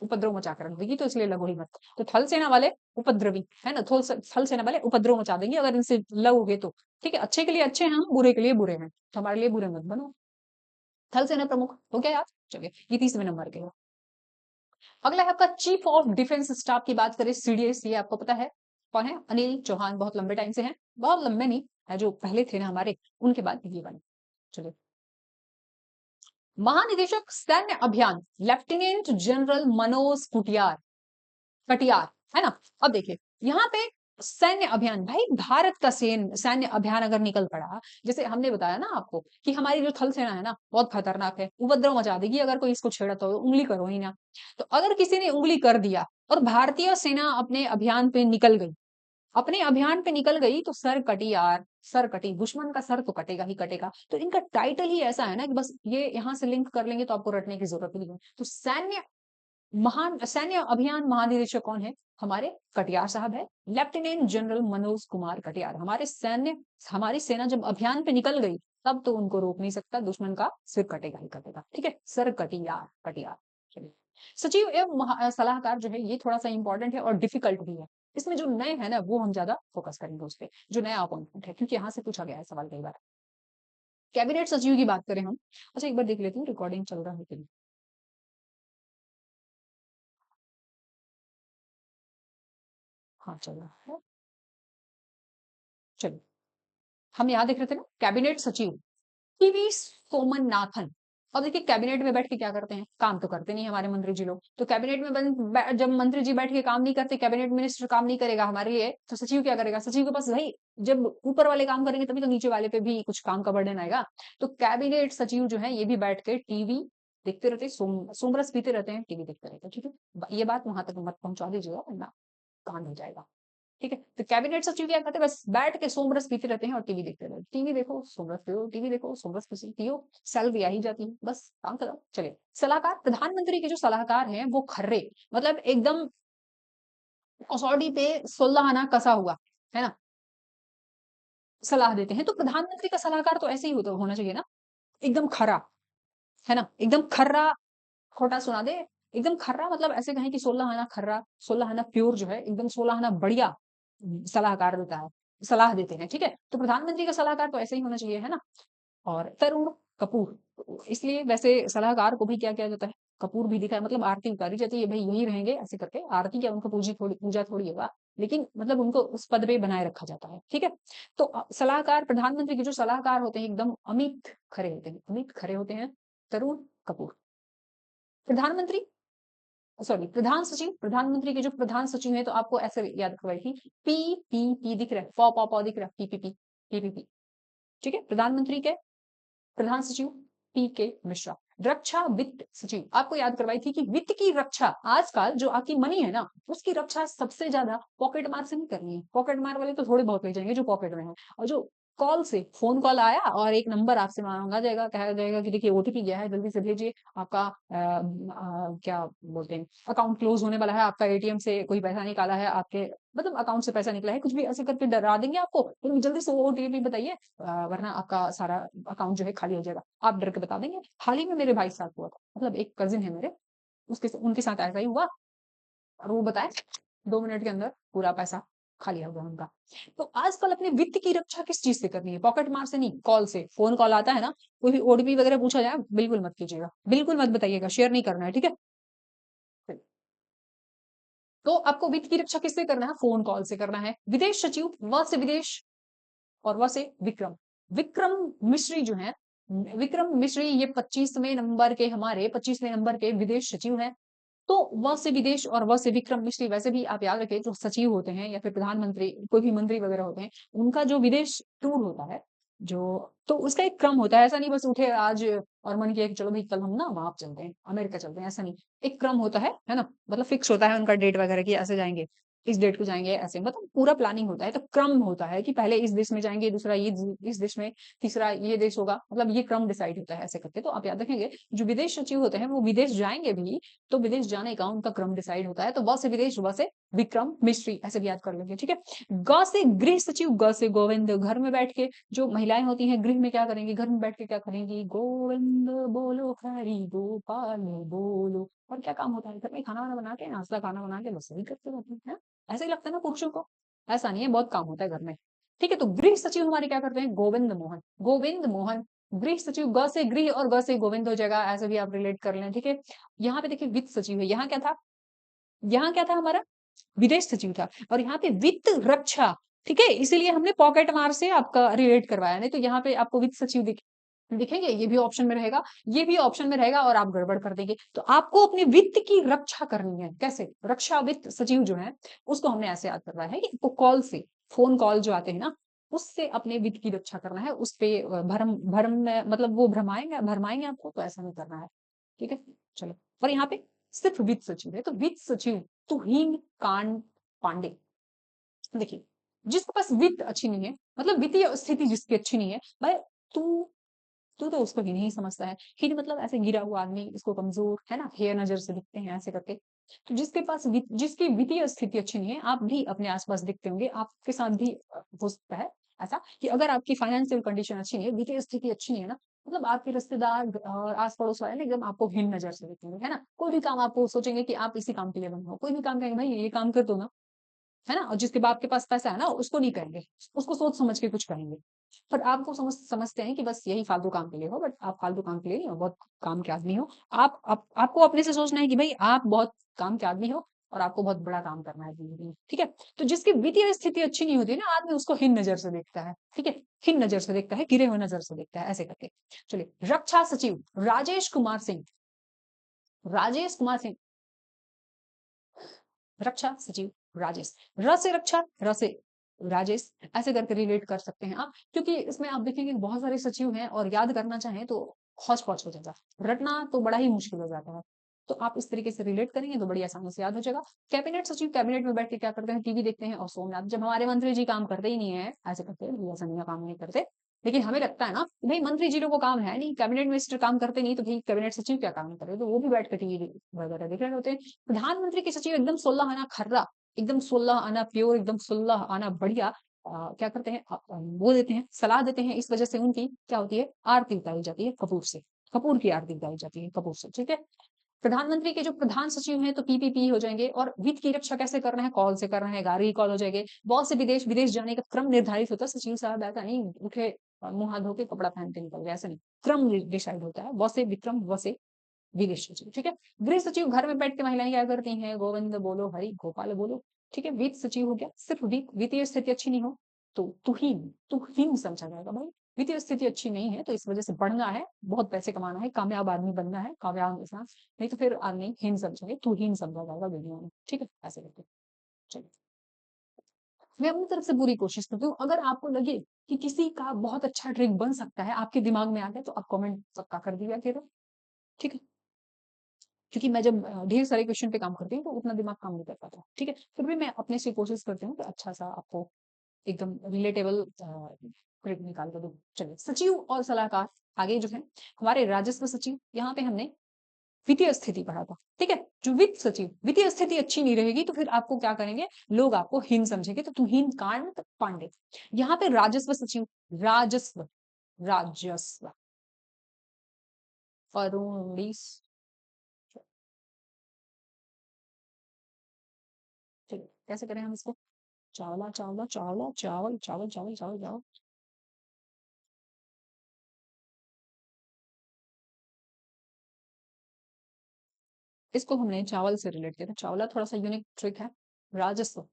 उपद्रव मचा कर रख देगी। तो इसलिए लगो ही मत। तो थल सेना वाले उपद्रवी है ना, थल सेना वाले उपद्रव मचा देंगे अगर इनसे लगोगे तो। ठीक है, अच्छे के लिए अच्छे हैं हम, बुरे के लिए बुरे हैं, तो हमारे लिए बुरे मत बनो। थल सेना प्रमुख हो गया यार। चलिए ये 30वें नंबर के है। अगला है आपका चीफ ऑफ डिफेंस स्टाफ की बात करें, सीडीएस, ये आपको पता है कौन है? अनिल चौहान। बहुत लंबे टाइम से हैं, बहुत लंबे नहीं है, जो पहले थे ना हमारे, उनके बाद ये बने। चलिए, महानिदेशक सैन्य अभियान लेफ्टिनेंट जनरल मनोज कटियार, है ना? अब देखिए यहाँ पे सैन्य अभियान, भाई भारत का सैन्य अभियान अगर निकल पड़ा, जैसे हमने बताया ना आपको कि हमारी जो थल सेना है ना बहुत खतरनाक है, उपद्रव मचा देगी अगर कोई इसको छेड़ा, तो उंगली करो ही ना। तो अगर किसी ने उंगली कर दिया और भारतीय सेना अपने अभियान पे निकल गई तो सर कटी यार, सर कटी, दुश्मन का सर तो कटेगा ही कटेगा। तो इनका टाइटल ही ऐसा है ना कि बस ये यहाँ से लिंक कर लेंगे तो आपको रटने की जरूरत नहीं है। तो सैन्य अभियान महानिदेशक कौन है? हमारे कटियार साहब है, लेफ्टिनेंट जनरल मनोज कुमार कटियार। हमारी सेना जब अभियान पे निकल गई तब तो उनको रोक नहीं सकता, दुश्मन का सिर कटेगा ही कटेगा। ठीक है, सर कटियार कटियार। चलिए, सचिव एवं सलाहकार जो है ये थोड़ा सा इंपॉर्टेंट है और डिफिकल्ट भी है। इसमें जो नए है ना वो हम ज्यादा फोकस करेंगे उस पर, जो नया अपॉइंटमेंट है, क्योंकि यहाँ से पूछा गया है सवाल कई बार। कैबिनेट सचिव की बात करें हम, अच्छा एक बार देख लेती हूँ रिकॉर्डिंग चल रहा है कि नहीं। हाँ चल रहा है। चलिए, हम यहाँ देख रहे थे ना कैबिनेट सचिव टीवी सोमनाथन। अब देखिए कैबिनेट में बैठ के क्या करते हैं, काम तो करते नहीं हमारे मंत्री जी लोग। तो कैबिनेट में जब मंत्री जी बैठ के काम नहीं करते, कैबिनेट मिनिस्टर काम नहीं करेगा हमारे लिए, तो सचिव क्या करेगा? सचिव के पास भाई जब ऊपर वाले काम करेंगे तभी तो नीचे वाले पे भी कुछ काम का बर्डन आएगा। तो कैबिनेट सचिव जो है ये भी बैठ के टीवी देखते रहते, सोमरस पीते रहते हैं, टीवी देखते रहते हैं। ठीक है, ये बात वहां तक मत पहुंचा दीजिएगा वरना कांड हो जाएगा। ठीक है, तो कैबिनेट सचिव क्या करते हैं, बस बैठ के सोमरस पीते रहते हैं और टीवी देखते रहते हैं। टीवी देखो सोमरस पियो, टीवी देखो सोमरस पियो, सैलरी आ ही जाती है, बस काम खत्म। चलिए, सलाहकार प्रधानमंत्री के जो सलाहकार हैं वो खर्रे, मतलब एकदम कसौटी पे 16 आना कसा हुआ, है ना, सलाह देते हैं। तो प्रधानमंत्री का सलाहकार तो ऐसे ही होना चाहिए ना, एकदम खरा, है ना, एकदम खर्रा। खोटा सुना दे, एकदम खर्रा, मतलब ऐसे कहें कि 16 आना खर्रा, 16 आना प्योर जो है, एकदम 16 आना बढ़िया सलाहकार देता है, सलाह देते हैं। ठीक है, तो प्रधानमंत्री का सलाहकार तो ऐसे ही होना चाहिए, है ना। और तरुण कपूर, इसलिए वैसे सलाहकार को भी क्या किया जाता है, कपूर भी दिखा है, मतलब आरती उतारी जाती है, भाई यही रहेंगे ऐसे करके। आरती क्या, उनको पूजा थोड़ी होगा, लेकिन मतलब उनको उस पद पे बनाए रखा जाता है। ठीक है, तो सलाहकार, प्रधानमंत्री के जो सलाहकार होते हैं एकदम अमित खरे होते हैं तरुण कपूर। प्रधानमंत्री, सॉरी प्रधान सचिव, प्रधानमंत्री के जो प्रधान सचिव है तो आपको ऐसे याद करवाई थी, पीपीपी दिख रहा है, पॉ दिख रहा है, पीपीपी पीपीपी। ठीक है, प्रधानमंत्री के प्रधान सचिव पी के मिश्रा। रक्षा वित्त सचिव आपको याद करवाई थी कि वित्त की रक्षा, आजकल जो आपकी मनी है ना उसकी रक्षा सबसे ज्यादा पॉकेट मार से नहीं करनी है। पॉकेट मार वाले तो थोड़े बहुत ले जाएंगे जो पॉकेट में है, और जो कॉल से, फोन कॉल आया और एक नंबर आपसे मांगा जाएगा, कहा जाएगा कि देखिए ओटीपी गया है, जल्दी से भेजिए, आपका क्या बोलते हैं, अकाउंट क्लोज होने वाला है, आपका एटीएम से कोई पैसा निकाला है, आपके मतलब अकाउंट से पैसा निकला है, कुछ भी ऐसे करके डरा देंगे आपको, तो जल्दी से वो ओटीपी बताइए, वरना आपका सारा अकाउंट जो है खाली हो जाएगा। आप डर के बता देंगे। हाल ही में मेरे भाई साथ हुआ था, मतलब एक कजिन है मेरे, उसके उनके साथ ऐसा ही हुआ, और वो बताए 2 मिनट के अंदर पूरा पैसा खाली हो गया उनका। तो आजकल अपने वित्त की रक्षा किस चीज से करनी है, पॉकेट मार से नहीं, कॉल से। फोन कॉल आता है ना, कोई भी ओटीपी वगैरह पूछा जाए बिल्कुल मत कीजिएगा, बिल्कुल मत बताइएगा, शेयर नहीं करना है। ठीक है, तो आपको वित्त की रक्षा किससे करना है, फोन कॉल से करना है। विदेश सचिव, व से विदेश और व से विक्रम, विक्रम मिश्री जो है, विक्रम मिश्री ये 25वें नंबर के विदेश सचिव हैं। तो व से विदेश और व से विक्रम मिश्री, वैसे भी आप याद रखें जो सचिव होते हैं या फिर प्रधानमंत्री, कोई भी मंत्री वगैरह होते हैं, उनका जो विदेश टूर होता है जो तो उसका एक क्रम होता है, ऐसा नहीं बस उठे आज और मन किया कि चलो भाई कल हम ना वहाँ चलते हैं, अमेरिका चलते हैं, ऐसा नहीं। एक क्रम होता है ना? मतलब फिक्स होता है उनका डेट वगैरह कि ऐसे जाएँगे, इस डेट को जाएँगे ऐसे, मतलब पूरा प्लानिंग होता है। तो क्रम होता है कि पहले इस देश में जाएँगे, दूसरा ये इस देश में, तीसरा ये देश होगा, मतलब ये क्रम डिसाइड होता है ऐसे करके। तो आप याद रखेंगे, जो विदेश सचिव होते हैं वो विदेश जाएँगे भी, तो विदेश जाने का उनका क्रम डिसाइड होता है। तो व से विदेश, व से विक्रम, मिस्ट्री, ऐसे भी याद कर लेंगे, ठीक है? ग से गृह सचिव, ग से गोविंद, घर में बैठ के जो महिलाएं होती हैं गृह में क्या करेंगी, घर में बैठ के क्या करेंगी, गोविंद बोलो हरि गोपाल बोलो। और क्या काम होता है घर में, खाना वाना बना के, नाश्ता खाना बना के, बस वही करते रहते हैं। ऐसे ही लगता है ना पुरुषों को? ऐसा नहीं है, बहुत काम होता है घर में। ठीक है, तो गृह सचिव हमारे क्या करते हैं, गोविंद मोहन, गोविंद मोहन। गृह सचिव, ग से गृह और ग से गोविंद हो जाएगा, ऐसे भी आप रिलेट कर लें, ठीक है। यहाँ पे देखिए वित्त सचिव है, यहाँ क्या था, यहाँ क्या था हमारा, विदेश सचिव था। और यहाँ पे वित्त रक्षा, ठीक है, इसीलिए हमने पॉकेट मार से आपका रिलेट करवाया, नहीं तो यहाँ पे आपको वित्त सचिव दिखेंगे, ये भी ऑप्शन में रहेगा, ये भी ऑप्शन में रहेगा, और आप गड़बड़ कर देंगे। तो आपको अपने वित्त की रक्षा करनी है, कैसे, रक्षा वित्त सचिव जो है उसको हमने ऐसे याद करवाया है कि आपको कॉल से, फोन कॉल जो आते हैं ना, उससे अपने वित्त की रक्षा करना है, उस पे भरम भरम में मतलब वो भरमाएंगे भरमाएंगे आपको, तो ऐसा नहीं करना है, ठीक है। चलो, और यहाँ पे सिर्फ वित्त सचिव है, तो वित्त सचिव तुहिन कांड पांडे। देखिए, जिसके पास वित्त अच्छी नहीं है, मतलब वित्तीय स्थिति जिसकी अच्छी नहीं है, भाई तू तू तो उसको ही नहीं समझता है। हीन मतलब ऐसे गिरा हुआ आदमी, इसको कमजोर है ना, हेय नजर से दिखते हैं ऐसे करके। तो जिसके पास जिसकी वित्तीय स्थिति अच्छी नहीं है, आप भी अपने आसपास दिखते होंगे, आपके साथ भी हो सकता है ऐसा कि अगर आपकी फाइनेंशियल कंडीशन अच्छी नहीं है, वित्तीय स्थिति अच्छी नहीं है ना, मतलब आपके रिश्तेदार और आस पड़ोस वाले ना एकदम आपको हीन नजर से देखेंगे, है ना। कोई भी काम आपको सोचेंगे कि आप इसी काम के लिए बने हो, कोई भी काम कहेंगे भाई ये काम कर दो ना, है ना। और जिसके बाप के पास पैसा है ना, उसको नहीं कहेंगे, उसको सोच समझ के कुछ कहेंगे। पर आपको समझते हैं कि बस यही फालतू काम के लिए हो, बट आप फालतू काम के लिए नहीं हो, बहुत काम के आदमी हो। आपको अपने से सोचना है कि भाई आप बहुत काम के आदमी हो, और आपको बहुत बड़ा काम करना है जिंदगी में, ठीक है। तो जिसकी वित्तीय स्थिति अच्छी नहीं होती ना, आदमी उसको हीन नजर से देखता है, ठीक है, हीन नजर से देखता है, गिरे हुए नजर से देखता है, ऐसे करके। चलिए, रक्षा सचिव राजेश कुमार सिंह, राजेश कुमार सिंह, रक्षा सचिव राजेश, र से रक्षा, र से राजेश, ऐसे करके रिलेट कर सकते हैं आप, क्योंकि इसमें आप देखेंगे बहुत सारे सचिव हैं और याद करना चाहें तो हौच पौच हो जाएगा, रटना तो बड़ा ही मुश्किल हो जाता है। तो आप इस तरीके से रिलेट करेंगे तो बड़ी आसानी से याद हो जाएगा। कैबिनेट सचिव, कैबिनेट में बैठ के क्या करते हैं, टीवी देखते हैं और सोमनाथ। जब हमारे मंत्री जी काम करते ही नहीं है, ऐसे करते हैं, ऐसा नहीं काम नहीं करते, लेकिन हमें लगता है ना भाई मंत्री जी लोगों को काम है नहीं, कैबिनेट मिनिस्टर काम करते नहीं, तो भाई कैबिनेट सचिव क्या काम करे, तो वो भी बैठ कर टीवी वगैरह देख रहे होते हैं। प्रधानमंत्री के सचिव एकदम 16 आना खर्रा, एकदम 16 आना प्योर, एकदम 16 आना बढ़िया, क्या करते हैं, वो देते हैं, सलाह देते हैं। इस वजह से उनकी क्या होती है, आरती उतारी जाती है कपूर से, कपूर की आरती उतारी जाती है कपूर से, ठीक है। प्रधानमंत्री के जो प्रधान सचिव हैं तो पीपीपी हो जाएंगे। और वित्त की रक्षा कैसे करना है, कॉल से करना है, गाड़ी कॉल हो जाएंगे। बहुत से विदेश विदेश जाने का क्रम निर्धारित होता है, सचिव साहब ऐसा नहीं उठे मुंह हाथ धो के कपड़ा पहन के निकल गए, ऐसा नहीं, क्रम डिसाइड होता है, वसे विक्रम वसे विदेश सचिव, ठीक है। गृह सचिव, घर में बैठ के महिलाएं क्या करती हैं, गोविंद बोलो हरि गोपाल बोलो, ठीक है। वित्त सचिव हो गया, सिर्फ वित्तीय स्थिति अच्छी नहीं हो तो तुहीन समझा जाएगा भाई। वित्तीय स्थिति अच्छी नहीं है तो इस वजह से बढ़ना है, बहुत पैसे कमाना है, कामयाब आदमी बनना है, कामयाब इंसान, नहीं तो फिर आदमी हीन समझेंगे, तुहीन समझा जाएगा दुनिया में, ठीक है, ऐसे करके। चलिए, मैं अपनी तरफ से पूरी कोशिश करती हूँ। अगर आपको लगे कि किसी का बहुत अच्छा ट्रिक बन सकता है, आपके दिमाग में आ गया, तो आप कमेंट पक्का कर दिया करो, ठीक है। क्योंकि मैं जब ढेर सारे क्वेश्चन पे काम करती हूँ तो उतना दिमाग काम नहीं कर पाता, ठीक है। फिर भी मैं अपने से कोशिश करती हूँ कि अच्छा सा आपको एकदम रिलेटेबल ट्रिक निकाल कर दूं। चलिए, सचिव और सलाहकार, आगे जो है हमारे राजस्व सचिव, यहाँ पे हमने वित्तीय स्थिति पढ़ा था, ठीक है। जो वित्त सचिव, वित्तीय स्थिति अच्छी नहीं रहेगी तो फिर आपको क्या करेंगे, लोग आपको हीन समझेंगे, तो तुहीन कांड पांडे। यहाँ पे राजस्व सचिव, राजस्व, राजस्व, फरूंडीस, चलिए कैसे करें हम इसको, चावला चावला चावला चावल चावल चावल चावल चावल, इसको हमने चावल से रिलेट किया था, चावला थोड़ा सा यूनिक ट्रिक है। राजस्व,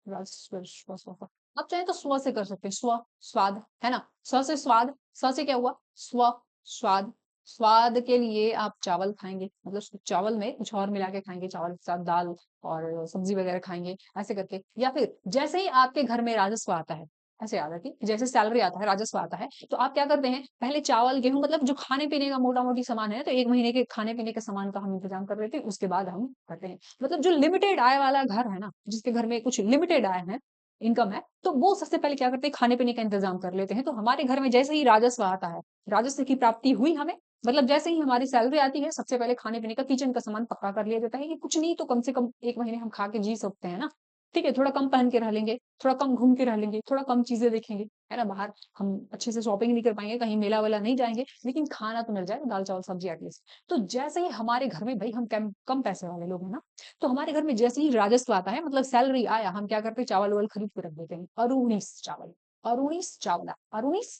राजस्व आप चाहे तो स्व से कर सकते हैं, स्व, स्वाद, है ना। स्व से स्वाद, स से क्या हुआ, स्व, स्वाद, स्वाद के लिए आप चावल खाएँगे, मतलब चावल में कुछ और मिला के खाएँगे, चावल के साथ दाल और सब्ज़ी वग़ैरह खाएँगे, ऐसे करके। या फिर जैसे ही आपके घर में राजस्व आता है, ऐसे याद रखिए, जैसे सैलरी आता है, राजस्व आता है, तो आप क्या करते हैं, पहले चावल, गेहूँ मतलब जो खाने-पीने का मोटा-मोटी सामान है, तो 1 महीने के खाने-पीने के सामान का हम इंतज़ाम कर लेते हैं, उसके बाद हम करते हैं। मतलब जो लिमिटेड आय वाला घर है ना, जिसके घर में कुछ लिमिटेड आय है, इनकम है, तो वो सबसे पहले क्या करते हैं, खाने-पीने का इंतज़ाम कर लेते हैं। तो हमारे घर में जैसे ही राजस्व आता है, राजस्व की प्राप्ति हुई हमें, मतलब जैसे ही हमारी सैलरी आती है, सबसे पहले खाने-पीने का, किचन का सामान पक्का कर लिया जाता है कि कुछ नहीं तो कम से कम 1 महीने हम खा के जी सकते हैं ना। ठीक है, थोड़ा कम पहन के रह लेंगे, थोड़ा कम घूम के रह लेंगे, थोड़ा कम चीज़ें देखेंगे, है ना? बाहर हम अच्छे से शॉपिंग नहीं कर पाएँगे, कहीं मेला-वेला नहीं जाएँगे, लेकिन खाना तो मिल जाएगा, दाल-चावल, सब्ज़ी एटलीस्ट। तो जैसे ही हमारे घर में भई हम कम पैसे वाले लोग हैं ना, तो हमारे घर में जैसे ही राजस्व आता है, मतलब सैलरी आया, हम क्या करते हैं, चावल-वावल खरीद के रख देते हैं। अरूणीस चावल, अरूणीस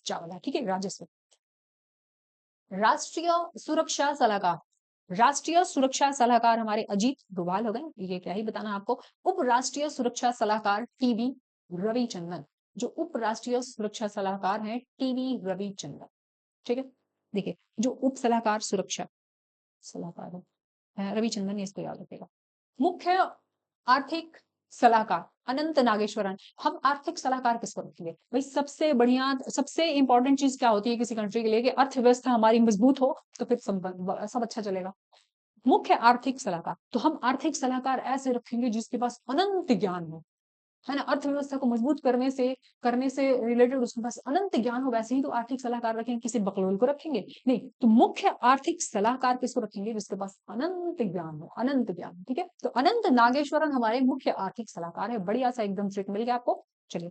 चावल, ठीक है? राजस्व। राष्ट्रीय सुरक्षा सलाहकार, राष्ट्रीय सुरक्षा सलाहकार हमारे अजीत डोभाल हो गए, ये क्या ही बताना आपको। उप राष्ट्रीय सुरक्षा सलाहकार टीवी रविचंद्रन, जो उप राष्ट्रीय सुरक्षा सलाहकार हैं टीवी रविचंद्रन, ठीक है। देखिए, जो उप सलाहकार सुरक्षा सलाहकार है रविचंद्रन, इसको याद रखेगा। मुख्य आर्थिक सलाहकार अनंत नागेश्वरन। हम आर्थिक सलाहकार किसको रखेंगे भाई? सबसे बढ़िया, सबसे इंपॉर्टेंट चीज क्या होती है किसी कंट्री के लिए कि अर्थव्यवस्था हमारी मजबूत हो, तो फिर सब अच्छा चलेगा। मुख्य आर्थिक सलाहकार, तो हम आर्थिक सलाहकार ऐसे रखेंगे जिसके पास अनंत ज्ञान हो, है ना? अर्थव्यवस्था को मजबूत करने से रिलेटेड उसके पास अनंत ज्ञान हो। वैसे ही तो आर्थिक सलाहकार रखेंगे, किसी बकलोल को रखेंगे नहीं। तो मुख्य आर्थिक सलाहकार किसको रखेंगे? जिसके पास अनंत ज्ञान हो, अनंत ज्ञान, ठीक है। तो अनंत नागेश्वरन हमारे मुख्य आर्थिक सलाहकार है। बढ़िया सा एकदम सेट मिल गया आपको। चलिए,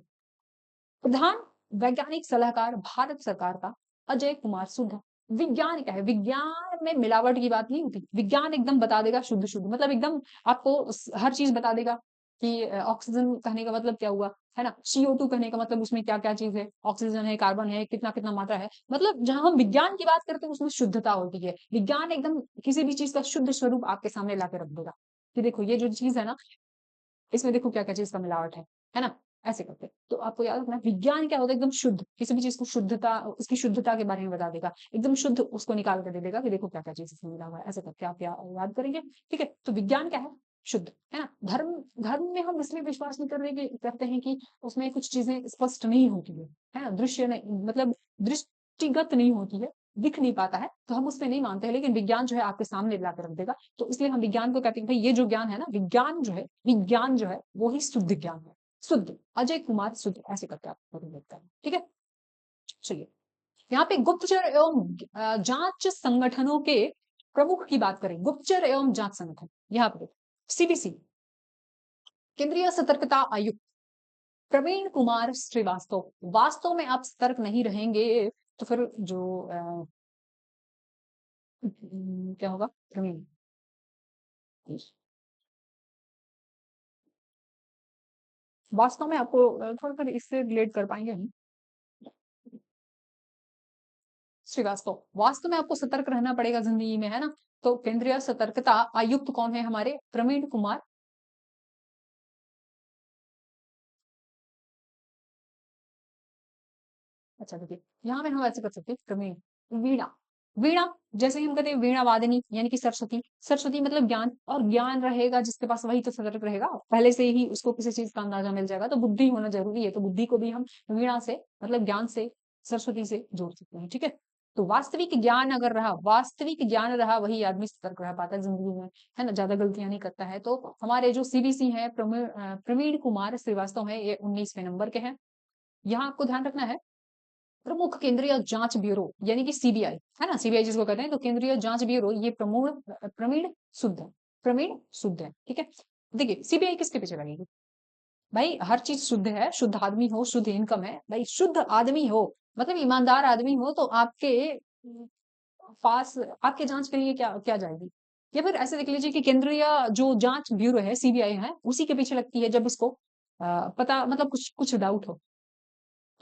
प्रधान वैज्ञानिक सलाहकार भारत सरकार का अजय कुमार सुध। विज्ञान क्या है? विज्ञान में मिलावट की बात नहीं होती। विज्ञान एकदम बता देगा शुद्ध शुद्ध, मतलब एकदम आपको हर चीज बता देगा कि ऑक्सीजन कहने का मतलब क्या हुआ, है ना? CO2 कहने का मतलब उसमें क्या क्या चीज है, ऑक्सीजन है, कार्बन है, कितना कितना मात्रा है। मतलब जहां हम विज्ञान की बात करते हैं उसमें शुद्धता होती है। विज्ञान एकदम किसी भी चीज का शुद्ध स्वरूप आपके सामने ला के रख देगा कि देखो ये जो चीज है ना, इसमें देखो क्या-क्या चीज़ का मिलावट है ना? ऐसे करके। तो आपको याद रखना है विज्ञान क्या होता है? एकदम शुद्ध, किसी भी चीज़ को शुद्धता, उसकी शुद्धता के बारे में बता देगा। एकदम शुद्ध उसको निकाल के दे देगा कि देखो क्या-क्या चीज़ इसमें मिला हुआ है। ऐसे करके आप याद करेंगे, ठीक है? तो विज्ञान क्या है? शुद्ध, है ना? धर्म धर्म में हम इसलिए विश्वास नहीं कर रहे कि करते हैं कि उसमें कुछ चीज़ें स्पष्ट नहीं होती है ना? दृश्य नहीं, मतलब दृष्टिगत नहीं होती है, दिख नहीं पाता है, तो हम उसपे नहीं मानते हैं। लेकिन विज्ञान जो है आपके सामने ला के रख देगा। तो इसलिए हम विज्ञान को कहते हैं भाई ये जो ज्ञान है ना, विज्ञान जो है वो ही शुद्ध ज्ञान है। शुद्ध, अजय कुमार शुद्ध, ऐसे करके आप लिखते हैं, ठीक है। चलिए, यहाँ पे गुप्तचर एवं जांच संगठनों के प्रमुख की बात करें। गुप्तचर एवं जांच संगठन, यहाँ पे CBC, केंद्रीय सतर्कता आयुक्त प्रवीण कुमार श्रीवास्तव। वास्तव में आप सतर्क नहीं रहेंगे तो फिर जो क्या होगा? प्रवीण, वास्तव में आपको थोड़ा सा इससे रिलेट कर पाएंगे हम। श्रीवास्तव, वास्तव में आपको सतर्क रहना पड़ेगा जिंदगी में, है ना? तो केंद्रीय सतर्कता आयुक्त कौन है हमारे? प्रवीण कुमार। अच्छा देखिए, यहाँ पे हम ऐसे कर सकते हैं प्रवीण। वीणा, वीणा, जैसे ही हम कहते हैं वीणा वादिनी यानी कि सरस्वती। सरस्वती मतलब ज्ञान, और ज्ञान रहेगा जिसके पास वही तो सतर्क रहेगा। पहले से ही उसको किसी चीज का अंदाजा मिल जाएगा, तो बुद्धि होना जरूरी है। तो बुद्धि को भी हम वीणा से, मतलब ज्ञान से, सरस्वती से जोड़ सकते हैं, ठीक है। तो वास्तविक ज्ञान अगर रहा, वास्तविक ज्ञान रहा, वही आदमी सतर्क रह पाता है जिंदगी में, है ना? ज्यादा गलतियां नहीं करता है। तो हमारे जो CBC है, प्रवीण कुमार श्रीवास्तव है, ये 19वें नंबर के हैं। यहाँ आपको ध्यान रखना है, प्रमुख केंद्रीय जांच ब्यूरो यानी कि CBI, है ना? CBI जिसको कहते हैं, तो केंद्रीय जांच ब्यूरो, ये प्रवीण शुद्ध है, प्रवीण शुद्ध है, ठीक है। देखिए, CBI किसके पीछे लगेगी भाई? हर चीज शुद्ध है, शुद्ध आदमी हो, शुद्ध इनकम है भाई, शुद्ध आदमी हो, मतलब ईमानदार आदमी हो, तो आपके पास आपके जांच के लिए क्या क्या जाएगी? या फिर ऐसे देख लीजिए कि केंद्रीय जो जांच ब्यूरो है, CBI है, उसी के पीछे लगती है जब उसको पता, मतलब कुछ कुछ डाउट हो।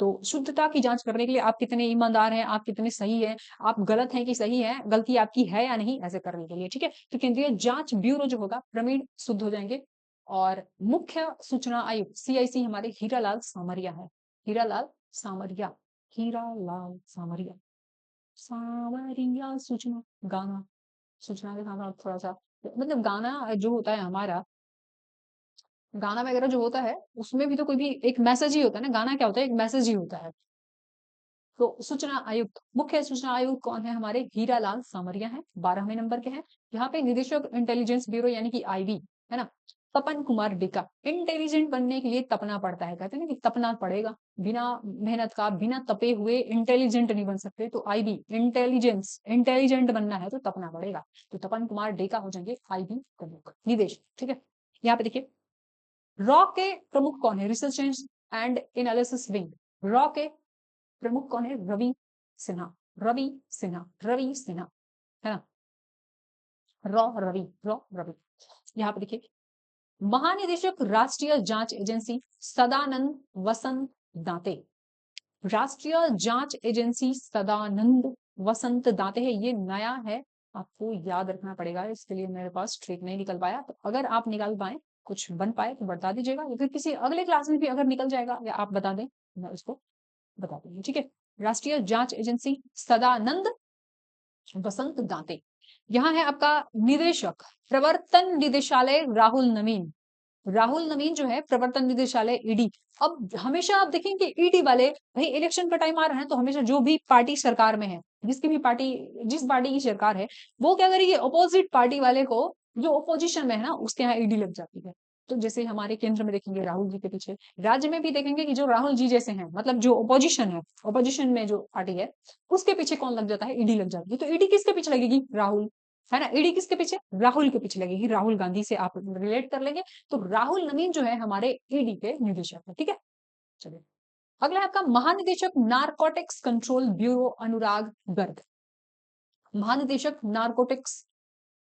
तो शुद्धता की जांच करने के लिए आप कितने ईमानदार हैं, आप कितने सही हैं, आप गलत हैं कि सही हैं, गलती आपकी है या नहीं, ऐसे करने के लिए, ठीक है। तो केंद्रीय जांच ब्यूरो जो होगा, प्रवीण शुद्ध हो जाएंगे। और मुख्य सूचना आयुक्त CIC हमारे हीरालाल सामरिया है। हीरालाल सामरिया, हीरालाल सामरिया, सावरिया सूचना, गाना, सूचना के साथ थोड़ा सा मतलब गाना जो होता है हमारा, गाना वगैरह जो होता है उसमें भी तो कोई भी एक मैसेज ही होता है ना, गाना क्या होता है, एक मैसेज ही होता है। तो सूचना आयुक्त, मुख्य सूचना आयुक्त कौन है हमारे, हीरालाल सामरिया हैं, 12वें नंबर के हैं। यहाँ पे निदेशक इंटेलिजेंस ब्यूरो यानी कि आईबी है ना, तपन कुमार डिका। इंटेलिजेंट बनने के लिए तपना पड़ता है, कहते हैं ना कि तपना पड़ेगा, बिना मेहनत का बिना तपे हुए इंटेलिजेंट नहीं बन सकते। तो आईबी इंटेलिजेंस, इंटेलिजेंट बनना है तो तपना पड़ेगा। तो तपन कुमार डेका हो जाएंगे आईबी प्रमुख निदेशक। ठीक है, यहाँ पे देखिए रॉ के प्रमुख कौन है, research and analysis wing. Raw के प्रमुख कौन है, रवि सिन्हा, रवि सिन्हा, रवि सिन्हा है ना, रॉ रवि। यहाँ पे देखिए महानिदेशक राष्ट्रीय जांच एजेंसी सदानंद वसंत दाते, राष्ट्रीय जांच एजेंसी सदानंद वसंत दाते है, ये नया है, आपको याद रखना पड़ेगा, इसके लिए मेरे पास ट्रिक नहीं निकल पाया। तो अगर आप निकाल पाए, कुछ बन पाए तो बता दीजिएगा, या फिर किसी अगले क्लास में भी अगर निकल जाएगा या आप बता दें, मैं उसको बता दूंगी। ठीक है, राष्ट्रीय जांच एजेंसी सदानंद वसंत दाते। यहाँ है आपका निदेशक प्रवर्तन निदेशालय राहुल नवीन, राहुल नवीन जो है प्रवर्तन निदेशालय ईडी। अब हमेशा आप देखेंगे ईडी वाले, भाई इलेक्शन का टाइम आ रहा है तो हमेशा जो भी पार्टी सरकार में है, जिसकी भी पार्टी, जिस पार्टी की सरकार है, वो क्या करेगी, अपोजिट पार्टी वाले को, जो ओपोजिशन में है ना, उसके यहाँ ईडी लग जाती है। तो जैसे हमारे केंद्र में देखेंगे राहुल जी के पीछे, राज्य में भी देखेंगे कि जो राहुल जी जैसे हैं, मतलब जो ओपोजिशन है, ओपोजिशन में जो पार्टी है, उसके पीछे कौन लग जाता है, ईडी लग जाती है। तो ईडी किसके पीछे लगेगी, राहुल, है ना, ईडी किसके पीछे, राहुल के पीछे लगेगी, राहुल गांधी से आप रिलेट कर लेंगे। तो राहुल नवीन जो है हमारे ईडी के निदेशक है। ठीक है, चलिए अगला है आपका महानिदेशक नारकोटिक्स कंट्रोल ब्यूरो अनुराग गर्ग, महानिदेशक नारकोटिक्स,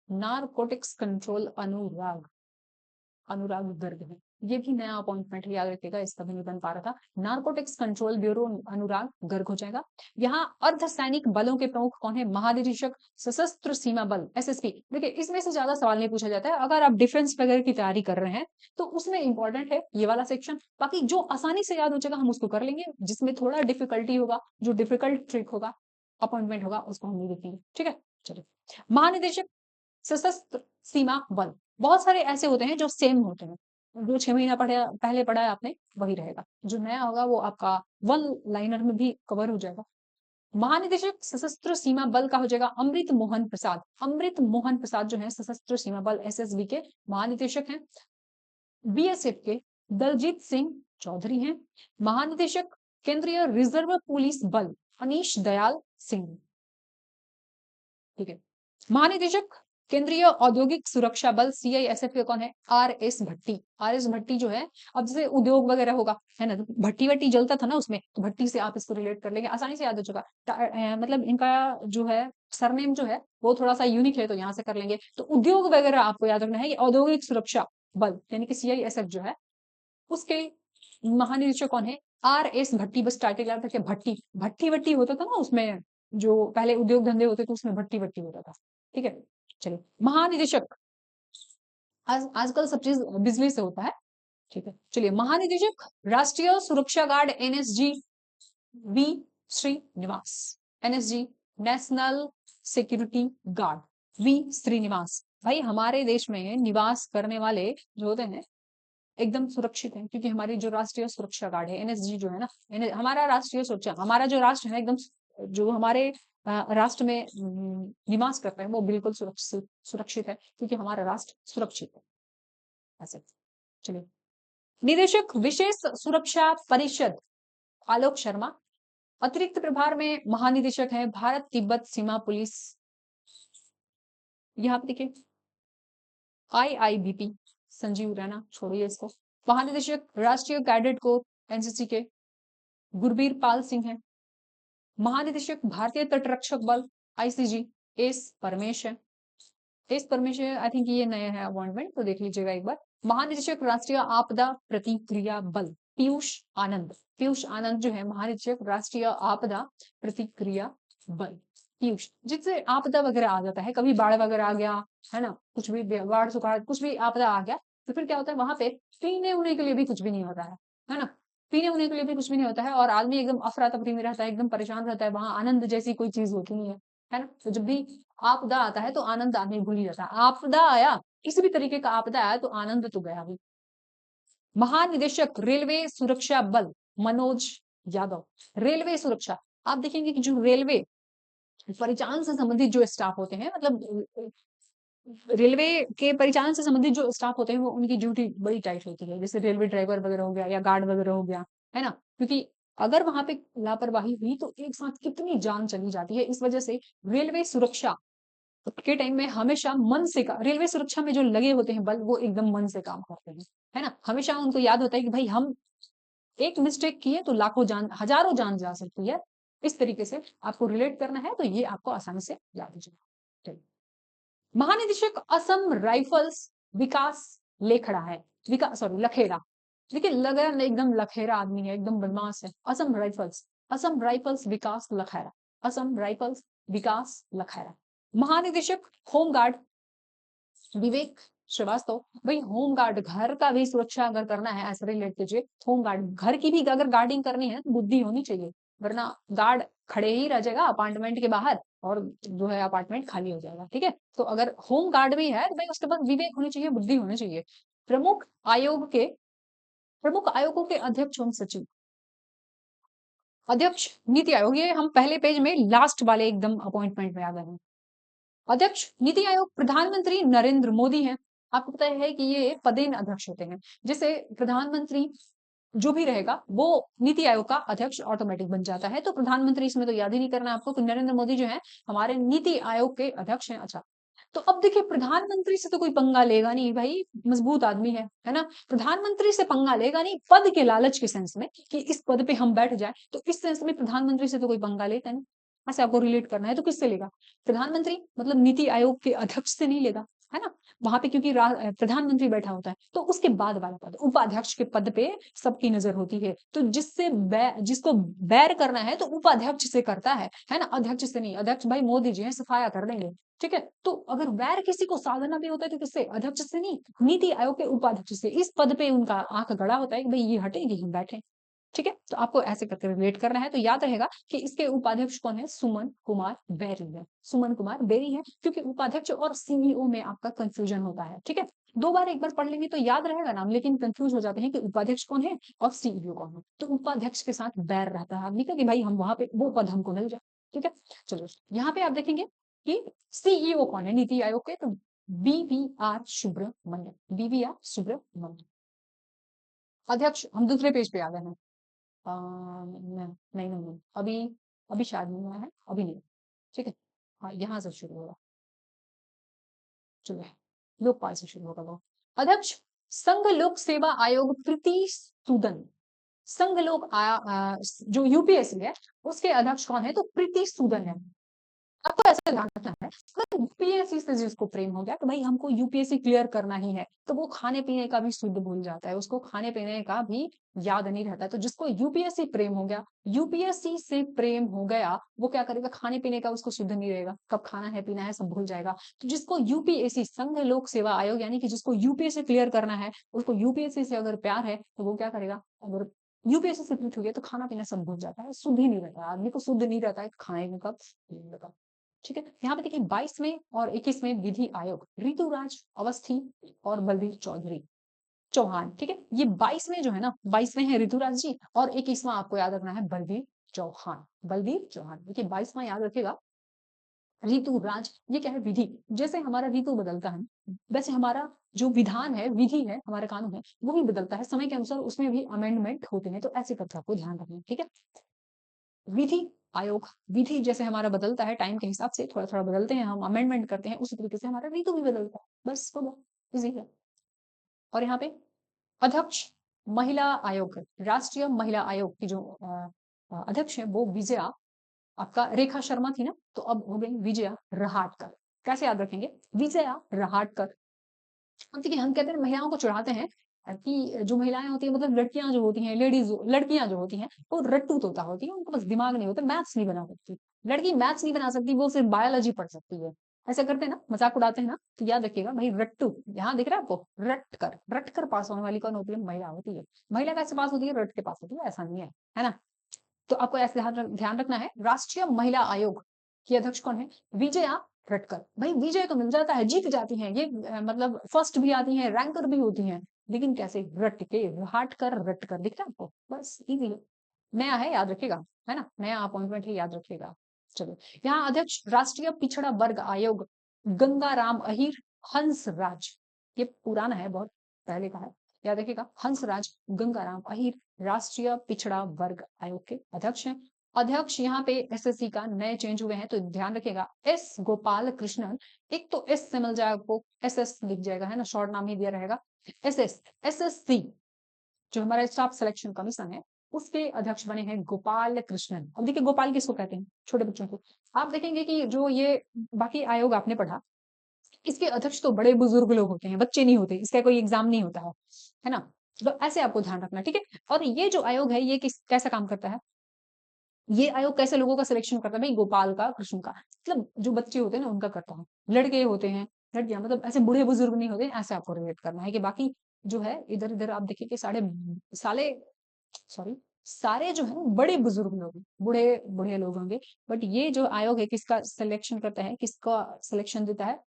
नारकोटिक्स कंट्रोल अनुराग, अनुराग गर्ग है, ये भी नया अपॉइंटमेंट है, याद रखिएगा, इसका भी नहीं बन पा रहा था। नारकोटिक्स कंट्रोल ब्यूरो अनुराग गर्ग हो जाएगा। यहाँ अर्धसैनिक बलों के प्रमुख कौन है, महानिदेशक सशस्त्र सीमा बल एसएसपी। देखिए इसमें से ज्यादा सवाल नहीं पूछा जाता है, अगर आप डिफेंस वगैरह की तैयारी कर रहे हैं तो उसमें इंपॉर्टेंट है ये वाला सेक्शन। बाकी जो आसानी से याद हो जाएगा हम उसको कर लेंगे, जिसमें थोड़ा डिफिकल्टी होगा, जो डिफिकल्ट ट्रिक होगा, अपॉइंटमेंट होगा, उसको हम नहीं देखेंगे। ठीक है, चलिए महानिदेशक सशस्त्र सीमा बल, बहुत सारे ऐसे होते हैं जो सेम होते हैं, जो 6 महीना पहले पढ़ा है आपने वही रहेगा, जो नया होगा वो आपका वन लाइनर में भी कवर हो जाएगा। महानिदेशक सशस्त्र सीमा बल का हो जाएगा अमृत मोहन प्रसाद, अमृत मोहन प्रसाद जो है सशस्त्र सीमा बल एसएसबी के महानिदेशक हैं। बीएसएफ के दलजीत सिंह चौधरी हैं। महानिदेशक केंद्रीय रिजर्व पुलिस बल अनीश दयाल सिंह। ठीक है, महानिदेशक केंद्रीय औद्योगिक सुरक्षा बल सीआईएसएफ के कौन है, आर एस भट्टी, आर एस भट्टी जो है, अब जैसे उद्योग वगैरह होगा है ना, तो भट्टी वट्टी जलता था ना उसमें, तो भट्टी से आप इसको रिलेट कर लेंगे, आसानी से याद हो चुका। मतलब इनका जो है सरनेम जो है वो थोड़ा सा यूनिक है, तो यहाँ से कर लेंगे। तो उद्योग वगैरह आपको याद रखना है, ये औद्योगिक सुरक्षा बल यानी कि सीआईएसएफ जो है, उसके महानिदेशक कौन है, आर एस भट्टी, बस टाइटल याद रखिए, भट्टी, भट्टी वट्टी होता था ना उसमें, जो पहले उद्योग धंधे होते थे उसमें भट्टी वट्टी होता था। ठीक है, चलिए महानिदेशक, आजकल सब चीज बिजली से होता है। ठीक है, चलिए महानिदेशक राष्ट्रीय सुरक्षा guard NSG V Srinivas, NSG national security guard V Srinivas. भाई हमारे देश में निवास करने वाले जो होते हैं एकदम सुरक्षित है, क्योंकि हमारी जो राष्ट्रीय सुरक्षा गार्ड है एनएसजी जो है ना, हमारा राष्ट्रीय सुरक्षा, हमारा जो राष्ट्र है एकदम, जो हमारे राष्ट्र में निवास करते हैं वो बिल्कुल सुरक्षित है, क्योंकि हमारा राष्ट्र सुरक्षित है। ऐसे चलिए निदेशक विशेष सुरक्षा परिषद आलोक शर्मा, अतिरिक्त प्रभार में महानिदेशक है भारत तिब्बत सीमा पुलिस। यहाँ पे देखिए आईआईबीपी संजीव रैना, छोड़िए इसको। महानिदेशक राष्ट्रीय कैडेट कोर एनसीसी के गुरबीर पाल सिंह है। महानिदेशक भारतीय तटरक्षक बल आईसीजी एस परमेश है, एस परमेश आई थिंक ये नया है अपॉइंटमेंट, तो देख लीजिएगा एक बार। महानिदेशक राष्ट्रीय आपदा प्रतिक्रिया बल पीयूष आनंद, पीयूष आनंद जो है महानिदेशक राष्ट्रीय आपदा प्रतिक्रिया बल, पीयूष, जिससे आपदा वगैरह आ जाता है, कभी बाढ़ वगैरह आ गया है ना, कुछ भी बाढ़ सुखाड़ कुछ भी आपदा आ गया, तो फिर क्या होता है वहां पे पीने उने के लिए भी कुछ भी नहीं होता है ना, पीने उने के लिए भी कुछ भी नहीं होता है और आदमी एकदम अफरा तफरी में रहता है, एकदम परेशान रहता है, वहां आनंद जैसी कोई चीज होती नहीं है ना। तो जब भी आपदा आता है तो आनंद आदमी भूल ही जाता है। आपदा आया, किसी भी तरीके का आपदा आया तो आनंद तो गया भी। महानिदेशक रेलवे सुरक्षा बल मनोज यादव। रेलवे सुरक्षा, आप देखेंगे कि जो रेलवे परिचालन से संबंधित जो स्टाफ होते हैं, मतलब रेलवे के परिचालन से संबंधित जो स्टाफ होते हैं वो उनकी ड्यूटी बड़ी टाइट होती है, जैसे रेलवे ड्राइवर वगैरह हो गया या गार्ड वगैरह हो गया, है ना। क्योंकि अगर वहां पे लापरवाही हुई तो एक साथ कितनी जान चली जाती है। इस वजह से रेलवे सुरक्षा के टाइम में हमेशा मन से का रेलवे सुरक्षा में जो लगे होते हैं बल, वो एकदम मन से काम करते हैं, है ना। हमेशा उनको याद होता है कि भाई हम एक मिस्टेक किए तो लाखों जान, हजारों जान जा सकती है। इस तरीके से आपको रिलेट करना है तो ये आपको आसानी से याद हो जाएगा। महानिदेशक असम राइफल्स विकास लेखड़ा है, विकास सॉरी लखेड़ा। देखिए लग रहा है एकदम लखेड़ा आदमी है, एकदम बदमाश है। असम राइफल्स, असम राइफल्स विकास लखेड़ा, असम राइफल्स विकास लखेड़ा। महानिदेशक होमगार्ड विवेक श्रीवास्तव। भाई होमगार्ड, घर का भी सुरक्षा अगर करना है ऐसे रिलेट कीजिए, होमगार्ड घर की भी अगर गार्डिंग करनी है तो बुद्धि होनी चाहिए, वरना गार्ड खड़े ही रह जाएगा अपार्टमेंट के बाहर और जो है अपार्टमेंट खाली हो जाएगा। ठीक है, तो अगर होम गार्ड भी है तो भाई उसके पास विवेक होनी चाहिए, बुद्धि होनी चाहिए। प्रमुख आयोग के, प्रमुख आयोगों के अध्यक्ष एवं सचिव। अध्यक्ष नीति आयोग, ये हम पहले पेज में लास्ट वाले एकदम अपॉइंटमेंट में आ गए हैं। अध्यक्ष नीति आयोग प्रधानमंत्री नरेंद्र मोदी हैं। आपको पता है कि ये पदेन अध्यक्ष होते हैं, जैसे प्रधानमंत्री जो भी रहेगा वो नीति आयोग का अध्यक्ष ऑटोमेटिक बन जाता है। तो प्रधानमंत्री इसमें तो याद ही नहीं करना आपको, नरेंद्र मोदी जो है हमारे नीति आयोग के अध्यक्ष हैं। अच्छा, तो अब देखिए प्रधानमंत्री से तो कोई पंगा लेगा नहीं भाई, मजबूत आदमी है ना। प्रधानमंत्री से पंगा लेगा नहीं पद के लालच के सेंस में कि इस पद पे हम बैठ जाए, तो इस सेंस में प्रधानमंत्री से तो कोई पंगा लेता नहीं। ऐसे आपको रिलेट करना है तो किससे लेगा? प्रधानमंत्री मतलब नीति आयोग के अध्यक्ष से नहीं लेगा, है ना। वहां पे क्योंकि प्रधानमंत्री बैठा होता है, तो उसके बाद वाला पद उपाध्यक्ष के पद पे सबकी नजर होती है। तो जिसको बैर करना है तो उपाध्यक्ष से करता है ना, अध्यक्ष से नहीं। अध्यक्ष भाई मोदी जी हैं, सफाया कर देंगे। ठीक है, तो अगर वैर किसी को साधना भी होता है तो किससे? अध्यक्ष से नहीं, नीति आयोग के उपाध्यक्ष से। इस पद पे उनका आंख गड़ा होता है कि भाई ये हटेगी हम बैठे। ठीक है, तो आपको ऐसे करके रिलेट करना है। तो याद रहेगा कि इसके उपाध्यक्ष कौन है? सुमन कुमार बेरी है, सुमन कुमार बेरी है। क्योंकि उपाध्यक्ष और सीईओ में आपका कंफ्यूजन होता है। ठीक है, दो बार एक बार पढ़ लेंगे तो याद रहेगा नाम, लेकिन कंफ्यूज हो जाते हैं कि उपाध्यक्ष कौन है और सीईओ कौन है। तो उपाध्यक्ष के साथ बैर रहता है आदमी का कि भाई हम वहां पे वो पद हमको मिल जाए। ठीक है, चलो यहाँ पे आप देखेंगे कि सीईओ कौन है नीति आयोग के, तो बीवीआर सुब्रमण्यम, बीवीआर सुब्रमण्यम। अध्यक्ष हम दूसरे पेज पे आ गए हैं। नहीं नहीं नहीं, अभी अभी शायद नहीं हुआ है, अभी नहीं। ठीक है, हाँ यहाँ से शुरू होगा, चलो लोकपाल से शुरू होगा वो। अध्यक्ष संघ लोक सेवा आयोग प्रीति सूदन। संघ लोक जो यूपीएससी है उसके अध्यक्ष कौन है? तो प्रीति सूदन है। आपको ऐसा ध्यान रखना है, अगर यूपीएससी से जिसको प्रेम हो गया तो भाई हमको यूपीएससी क्लियर करना ही है, तो वो खाने पीने का भी शुद्ध भूल जाता है, उसको खाने पीने का भी याद नहीं रहता। तो जिसको यूपीएससी प्रेम हो गया, यूपीएससी से प्रेम हो गया, वो क्या करेगा? खाने पीने का उसको शुद्ध नहीं रहेगा, कब खाना है पीना है सब भूल जाएगा। तो जिसको यूपीएससी संघ लोक सेवा आयोग यानी कि जिसको यूपीएससी क्लियर करना है, उसको यूपीएससी से अगर प्यार है तो वो क्या करेगा? अगर यूपीएससी से प्रीत हो गया तो खाना पीना सब भूल जाता है, शुद्ध ही नहीं रहता, आदमी को शुद्ध नहीं रहता है खाने का पीने का। ठीक है, यहाँ पे देखिए 22वें और 21वें विधि आयोग ऋतुराज अवस्थी और बलबीर चौधरी चौहान। ठीक है, ये 22वें जो है ना, 22वें है ऋतुराज जी और 21वां आपको याद रखना है बलबीर चौहान, बलबीर चौहान। देखिए 22वां याद रखेगा ऋतुराज, ये क्या है? विधि। जैसे हमारा ऋतु बदलता है वैसे हमारा जो विधान है, विधि है, हमारा कानून है वो भी बदलता है समय के अनुसार, उसमें भी अमेंडमेंट होते हैं। तो ऐसे करके आपको ध्यान रखना है। ठीक है, विधि आयोग, विधि जैसे हमारा बदलता है टाइम के हिसाब से, थोड़ा थोड़ा बदलते हैं हम, अमेंडमेंट करते हैं, उसी तरीके से हमारा ऋतु भी बदलता है। बस हो गया, इजी है। और यहाँ पे अध्यक्ष महिला आयोग, राष्ट्रीय महिला आयोग की जो अध्यक्ष है वो विजया, आपका रेखा शर्मा थी ना, तो अब हो गई विजया रहाटकर। कैसे याद रखेंगे? विजया रहाटकर। अब देखिए हम कहते हैं महिलाओं को चढ़ाते हैं कि जो महिलाएं होती है, मतलब लड़कियां जो होती हैं, लेडीज लड़कियां जो होती हैं वो रट्टू तोता होती है, उनको बस दिमाग नहीं होता, मैथ्स नहीं बना सकती। लड़की मैथ्स नहीं बना सकती, वो सिर्फ बायोलॉजी पढ़ सकती है। ऐसा करते हैं ना, मजाक उड़ाते हैं ना, तो याद रखिएगा भाई, रट्टू यहाँ दिख रहा है आपको, रट कर पास होने वाली कौन होती है? महिला होती है। महिला कैसे पास होती है? रट के पास होती है, ऐसा नहीं है ना? तो आपको ऐसे ध्यान रखना है। राष्ट्रीय महिला आयोग की अध्यक्ष कौन है? विजया रटकर। भाई विजय तो मिल जाता है, जीत जाती हैं ये, मतलब फर्स्ट भी आती हैं, रैंकर भी होती हैं, लेकिन कैसे? रट के, हाट कर, रट कर, दिख रहा है आपको? बस इजी है, नया है, याद रखिएगा, है ना, नया अपॉइंटमेंट है, याद रखिएगा। चलो, यहाँ अध्यक्ष राष्ट्रीय पिछड़ा वर्ग आयोग गंगाराम अहिर हंसराज। ये पुराना है बहुत, पहले का है, याद रखिएगा। हंसराज गंगाराम अहिर राष्ट्रीय पिछड़ा वर्ग आयोग के अध्यक्ष हैं। अध्यक्ष यहाँ पे एसएससी का नए चेंज हुए हैं, तो ध्यान रखिएगा, एस गोपाल कृष्णन। एक तो एस से मिल जाएगा आपको, एसएस लिख जाएगा, है ना, शॉर्ट नाम ही दिया रहेगा। एसएससी जो हमारा स्टाफ सिलेक्शन कमीशन है, उसके अध्यक्ष बने हैं गोपाल कृष्णन। अब देखिए, गोपाल किसको कहते हैं? छोटे बच्चों को। आप देखेंगे कि जो ये बाकी आयोग आपने पढ़ा, इसके अध्यक्ष तो बड़े बुजुर्ग लोग होते हैं, बच्चे नहीं होते, इसका कोई एग्जाम नहीं होता है ना? तो ऐसे आपको ध्यान रखना, ठीक है। और ये जो आयोग है, ये कैसा काम करता है? ये आयोग कैसे लोगों का सिलेक्शन करता है? भाई गोपाल का, कृष्ण का, मतलब जो बच्चे होते हैं ना, उनका करता है। लड़के होते हैं, लड़कियां, मतलब ऐसे बूढ़े बुजुर्ग नहीं होते, ऐसे आपको रिलेट करना है। कि बाकी जो है, इधर इधर आप देखिए कि साढ़े साले सॉरी सारे जो है बड़े बुजुर्ग लोग हैं, बूढ़े बूढ़े लोग होंगे। बट ये जो आयोग है, किसका सिलेक्शन करता है, किसका सिलेक्शन देता है?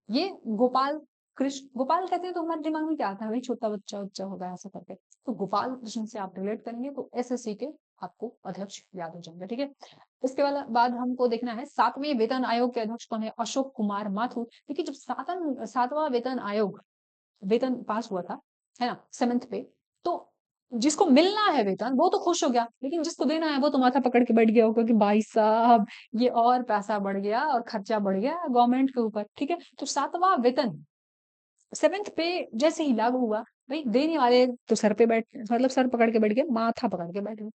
ये गोपाल कृष्ण, गोपाल कहते हैं तो हमारे दिमाग में क्या आता है? भाई छोटा बच्चा बच्चा होगा, ऐसा करके। तो गोपाल कृष्ण से आप रिलेट करेंगे तो एसएससी के आपको अध्यक्ष याद हो जाएंगे, ठीक है। इसके बाद हमको देखना है, सातवें वेतन आयोग के अध्यक्ष कौन है? अशोक कुमार माथुर। देखिए, जब सातवां वेतन आयोग वेतन पास हुआ था, है ना, 7th पे, तो जिसको मिलना है वेतन वो तो खुश हो गया, लेकिन जिसको देना है वो तो माथा पकड़ के बैठ गया होगा कि भाई साहब, ये और पैसा बढ़ गया और खर्चा बढ़ गया गवर्नमेंट के ऊपर, ठीक है। तो सातवां वेतन 7th पे जैसे ही लागू हुआ, भाई देने वाले तो सर पे बैठ, मतलब सर पकड़ के बैठ गए, माथा पकड़ के बैठ गए,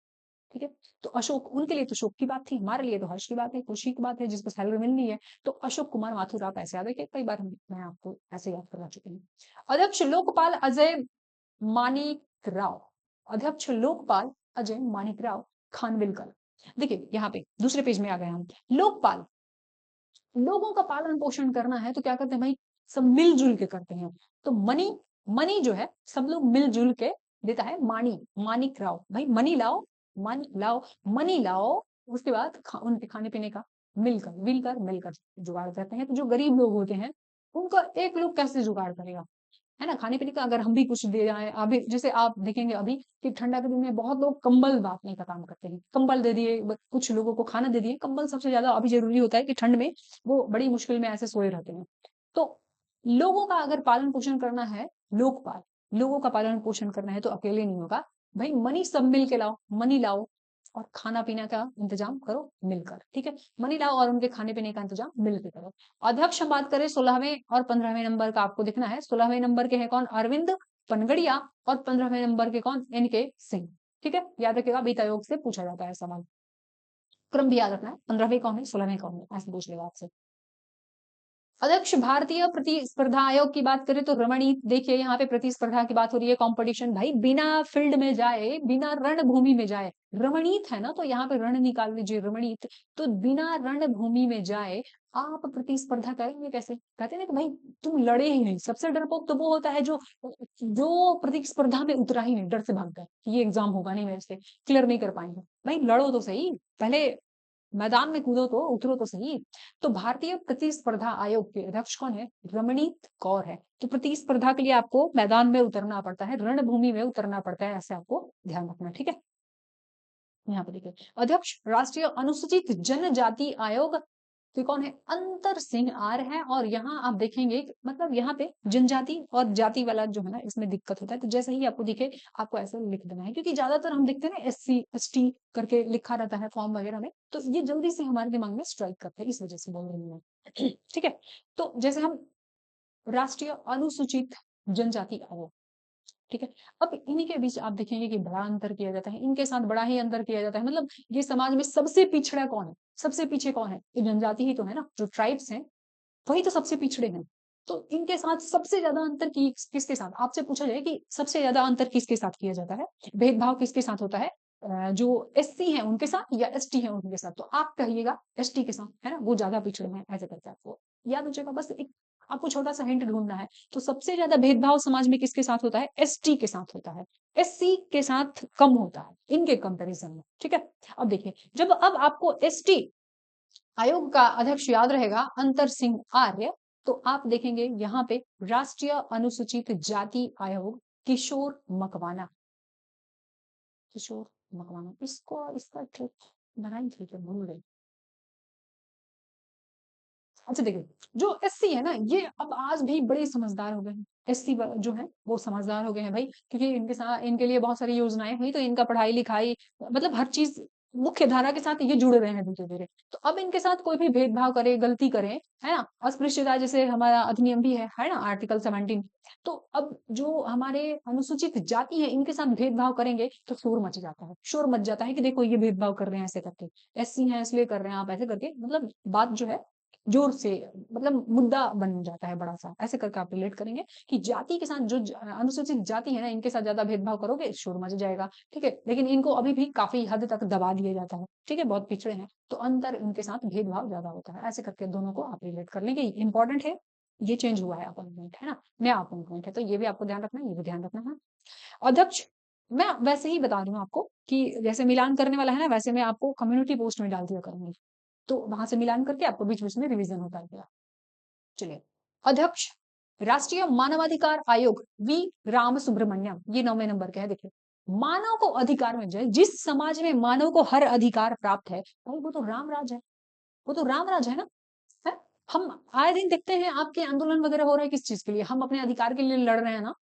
ठीक है। तो अशोक, उनके लिए तो शोक की बात थी, हमारे लिए तो हर्ष की बात है, खुशी की बात है, जिसको सैलरी मिलनी है। तो अशोक कुमार माथुर, आप ऐसे याद रखिए, कई बार मैं आपको ऐसे याद करवा चुकी हूँ। अध्यक्ष लोकपाल अजय मानिक राव। अध्यक्ष लोकपाल अजय मानिक राव खानविलकर। देखिए, यहाँ पे दूसरे पेज में आ गए हम। लोकपाल, लोगों का पालन पोषण करना है, तो क्या करते हैं भाई? सब मिलजुल के करते हैं। तो मनी, मनी जो है सब लोग मिलजुल के देता है। मानिक राव, भाई मनी लाओ, मनी लाओ। उसके बाद उनके खाने पीने का मिलकर जुगाड़ करते हैं। तो जो गरीब लोग होते हैं, उनका एक लोग कैसे जुगाड़ करेगा, है ना? खाने पीने का अगर हम भी कुछ दे जाए, अभी जैसे आप देखेंगे अभी कि ठंडा के दिन में बहुत लोग कंबल बांटने का काम करते हैं, कंबल दे दिए, कुछ लोगों को खाना दे दिए। कंबल सबसे ज्यादा अभी जरूरी होता है कि ठंड में वो बड़ी मुश्किल में ऐसे सोए रहते हैं। तो लोगों का अगर पालन पोषण करना है, लोकपाल, लोगों का पालन पोषण करना है, तो अकेले नहीं होगा भाई, मनी सब मिल के लाओ, मनी लाओ और खाना पीना का इंतजाम करो मिलकर, ठीक है। मनी लाओ और उनके खाने पीने का इंतजाम मिलकर करो। अध्यक्ष हम बात करें 16वें और 15वें नंबर का, आपको दिखना है। 16वें नंबर के है कौन? अरविंद पनगड़िया। और 15वें नंबर के कौन? एनके सिंह, ठीक है। याद रखिएगा, वित्त आयोग से पूछा जाता है सवाल, क्रम भी याद रखना है, 15वें कौन है, 16वें कौन है, ऐसे पूछ लेगा आपसे। अध्यक्ष भारतीय प्रतिस्पर्धा आयोग की बात करें तो रमणीत। देखिए, यहाँ पे प्रतिस्पर्धा की बात हो रही है, कंपटीशन, भाई बिना फील्ड में जाए, बिना रणभूमि में जाए, रमणीत है ना, तो यहाँ पे रण निकाल लीजिए, रमणीत। तो बिना रणभूमि में जाए आप प्रतिस्पर्धा करेंगे कैसे? कहते हैं ना कि भाई तुम लड़े ही नहीं। सबसे डरपोक तो वो होता है जो जो प्रतिस्पर्धा में उतरा ही नहीं, डर से भागता है कि ये एग्जाम होगा नहीं, मेरे से क्लियर नहीं कर पाएंगे। भाई लड़ो तो सही, पहले मैदान में कूदो, तो उतरो तो सही। तो भारतीय प्रतिस्पर्धा आयोग के अध्यक्ष कौन है? रमणीत कौर है। तो प्रतिस्पर्धा के लिए आपको मैदान में उतरना पड़ता है, रणभूमि में उतरना पड़ता है, ऐसे आपको ध्यान रखना, ठीक है। यहाँ पे देखिए, अध्यक्ष राष्ट्रीय अनुसूचित जनजाति आयोग तो कौन है? अंतर सिंह आर है। और यहाँ आप देखेंगे, मतलब यहाँ पे जनजाति और जाति वाला जो है ना, इसमें दिक्कत होता है। तो जैसे ही आपको दिखे, आपको ऐसे लिख देना है, क्योंकि ज्यादातर हम देखते हैं ना SC ST करके लिखा रहता है फॉर्म वगैरह में, तो ये जल्दी से हमारे दिमाग में स्ट्राइक करते हैं, इस वजह से बोल रही हूँ मैं। ठीक है। तो जैसे हम राष्ट्रीय अनुसूचित जनजाति आयोग, ठीक है। अब इन्हीं के बीच आप देखेंगे कि बड़ा अंतर किया जाता है, इनके साथ बड़ा ही अंतर किया जाता है। मतलब ये समाज में सबसे पिछड़ा कौन है? सबसे पीछे कौन है? ये जनजाति ही तो है ना, जो ट्राइब्स हैं वही तो सबसे पिछड़े हैं। तो इनके साथ सबसे ज्यादा अंतर किसके साथ? आपसे पूछा जाए कि सबसे ज्यादा अंतर किसके साथ किया जाता है, भेदभाव किसके साथ होता है? जो एससी है उनके साथ या एसटी है उनके साथ, तो आप कहिएगा एसटी के साथ, है ना, वो ज्यादा पिछड़े हैं, ऐसे करके आपको याद हो जाएगा। बस एक आपको छोटा सा हिंट ढूंढना है। तो सबसे ज्यादा भेदभाव समाज में किसके साथ होता है? एसटी के साथ होता है, एससी के साथ कम होता है इनके कंपैरिजन में, ठीक है। अब देखिए, जब अब आपको एसटी आयोग का अध्यक्ष याद रहेगा अंतर सिंह आर्य, तो आप देखेंगे यहाँ पे राष्ट्रीय अनुसूचित जाति आयोग किशोर मकवाना, किशोर मकवाना, इसको इसका ट्रिक बनाई थी क्या, भूल गई। अच्छा देखिए, जो एससी है ना, ये अब आज भी बड़े समझदार हो गए हैं। एससी जो है वो समझदार हो गए हैं भाई, क्योंकि इनके साथ इनके लिए बहुत सारी योजनाएं हुई, तो इनका पढ़ाई लिखाई मतलब हर चीज मुख्य धारा के साथ ये जुड़ रहे हैं धीरे धीरे। तो अब इनके साथ कोई भी भेदभाव करे, गलती करे, है ना, अस्पृश्यता जैसे हमारा अधिनियम भी है ना, आर्टिकल 17, तो अब जो हमारे अनुसूचित जाति है इनके साथ भेदभाव करेंगे तो शोर मच जाता है, शोर मच जाता है कि देखो ये भेदभाव कर रहे हैं ऐसे करके, एससी है इसलिए कर रहे हैं आप ऐसे करके, मतलब बात जो है जोर से, मतलब मुद्दा बन जाता है बड़ा सा, ऐसे करके आप रिलेट करेंगे कि जाति के साथ जो अनुसूचित जाति है ना, इनके साथ ज्यादा भेदभाव करोगे शोर मच जाएगा, ठीक है। लेकिन इनको अभी भी काफी हद तक दबा दिया जाता है, ठीक है, बहुत पिछड़े हैं, तो अंतर इनके साथ भेदभाव ज्यादा होता है, ऐसे करके दोनों को आप रिलेट कर लेंगे। इंपॉर्टेंट है, ये चेंज हुआ है अपॉइंटमेंट, है ना, नया अपॉइंटमेंट है, तो ये भी आपको ध्यान रखना है, ये भी ध्यान रखना है। अध्यक्ष मैं वैसे ही बता रही हूँ आपको कि जैसे मिलान करने वाला है ना, वैसे मैं आपको कम्युनिटी पोस्ट में डाल दिया करूंगी, तो वहां से मिलान करके आपको बीच बीच में रिवीजन होता रहेगा। चलिए, अध्यक्ष राष्ट्रीय मानवाधिकार आयोग वी राम सुब्रमण्यम, ये 9वें नंबर के है। देखिए, मानव को अधिकार मिल जाए, जिस समाज में मानव को हर अधिकार प्राप्त है भाई, वो तो राम राज है, वो तो राम राज है ना, है? हम आए दिन देखते हैं आपके आंदोलन वगैरह हो रहा है, किस चीज के लिए? हम अपने अधिकार के लिए लड़ रहे हैं ना,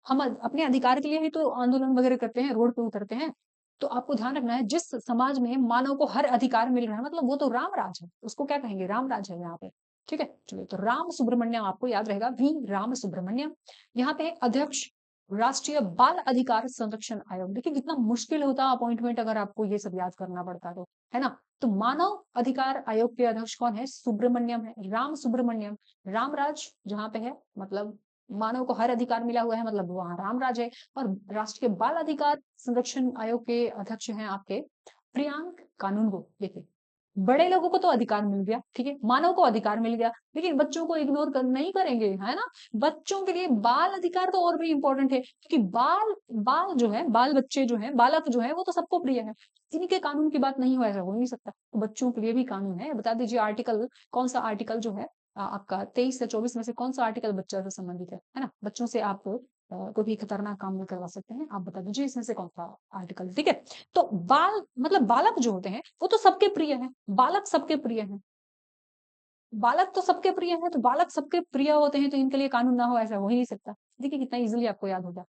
हम अपने अधिकार के लिए ही तो आंदोलन वगैरह करते हैं, रोड पे उतरते हैं। तो आपको ध्यान रखना है, जिस समाज में मानव को हर अधिकार मिल रहा है, मतलब वो तो राम राज है, उसको क्या कहेंगे, राम राज है यहाँ पे, ठीक है। चलिए, तो राम सुब्रमण्यम आपको याद रहेगा, वी राम सुब्रमण्यम। यहाँ पे अध्यक्ष राष्ट्रीय बाल अधिकार संरक्षण आयोग, देखिए कितना मुश्किल होता अपॉइंटमेंट अगर आपको ये सब याद करना पड़ता तो, है ना। तो मानव अधिकार आयोग के अध्यक्ष कौन है? सुब्रमण्यम है, राम सुब्रमण्यम। रामराज जहाँ पे है, मतलब मानव को हर अधिकार मिला हुआ है, मतलब वहां रामराज है। और राष्ट्रीय बाल अधिकार संरक्षण आयोग के अध्यक्ष हैं आपके प्रियांक कानूनगो। देखिए, बड़े लोगों को तो अधिकार मिल गया, ठीक है, मानव को अधिकार मिल गया, लेकिन बच्चों को इग्नोर कर नहीं करेंगे, है ना। बच्चों के लिए बाल अधिकार तो और भी इंपॉर्टेंट है, क्योंकि बाल बाल जो है, बाल बच्चे जो है, बालक जो है, वो तो सबको प्रिय है, इनके कानून की बात नहीं हो, ऐसा हो नहीं सकता। तो बच्चों के लिए भी कानून है, बता दीजिए आर्टिकल, कौन सा आर्टिकल जो है आपका 23 से 24 में से कौन सा आर्टिकल बच्चा से संबंधित है ना, बच्चों से आप कोई भी खतरनाक काम नहीं करवा सकते हैं, आप बता दीजिए इसमें से कौन सा आर्टिकल, ठीक है। तो बाल मतलब बालक जो होते हैं वो तो सबके प्रिय हैं, बालक सबके प्रिय हैं, बालक तो सबके प्रिय है, तो बालक सबके प्रिय होते हैं, तो इनके लिए कानून ना हो, ऐसा हो ही नहीं सकता। देखिए कितना इजीली आपको याद हो गया।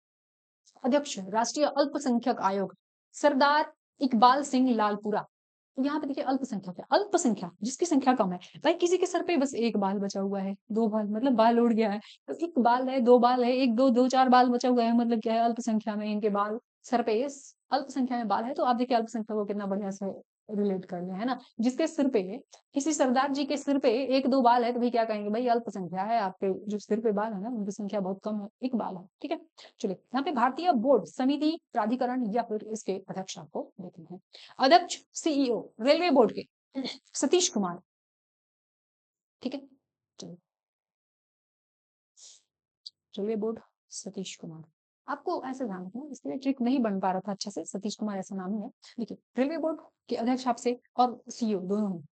अध्यक्ष राष्ट्रीय अल्पसंख्यक आयोग सरदार इकबाल सिंह लालपुरा। तो यहाँ पे देखिए अल्पसंख्यक है, अल्पसंख्यक जिसकी संख्या कम है, भाई किसी के सर पे बस एक बाल बचा हुआ है, दो बाल मतलब बाल उड़ गया है, तो एक बाल है, दो बाल है, एक दो दो चार बाल बचा हुआ है, मतलब क्या है, अल्पसंख्या में इनके बाल सर पे अल्पसंख्या में बाल है। तो आप देखिए अल्पसंख्या को कितना बढ़िया से रिलेट कर लिया, है ना। जिसके सिर पे किसी सरदार जी के सिर पे एक दो बाल है, तो भाई क्या कहेंगे, भाई अल्पसंख्या है, आपके जो सिर पे बाल है ना उनकी संख्या बहुत कम है, एक बाल है, ठीक है। चलिए, यहाँ पे भारतीय बोर्ड समिति प्राधिकरण या फिर इसके अध्यक्ष आपको देते हैं। अध्यक्ष सीईओ रेलवे बोर्ड के सतीश कुमार, ठीक है। चलिए, रेलवे बोर्ड सतीश कुमार, आपको ऐसे ध्यान रखना, इसलिए ट्रिक नहीं बन पा रहा था अच्छे से, सतीश कुमार ऐसा नाम ही है। देखिए, रेलवे बोर्ड के अध्यक्ष आपसे और सीईओ दोनों हैं।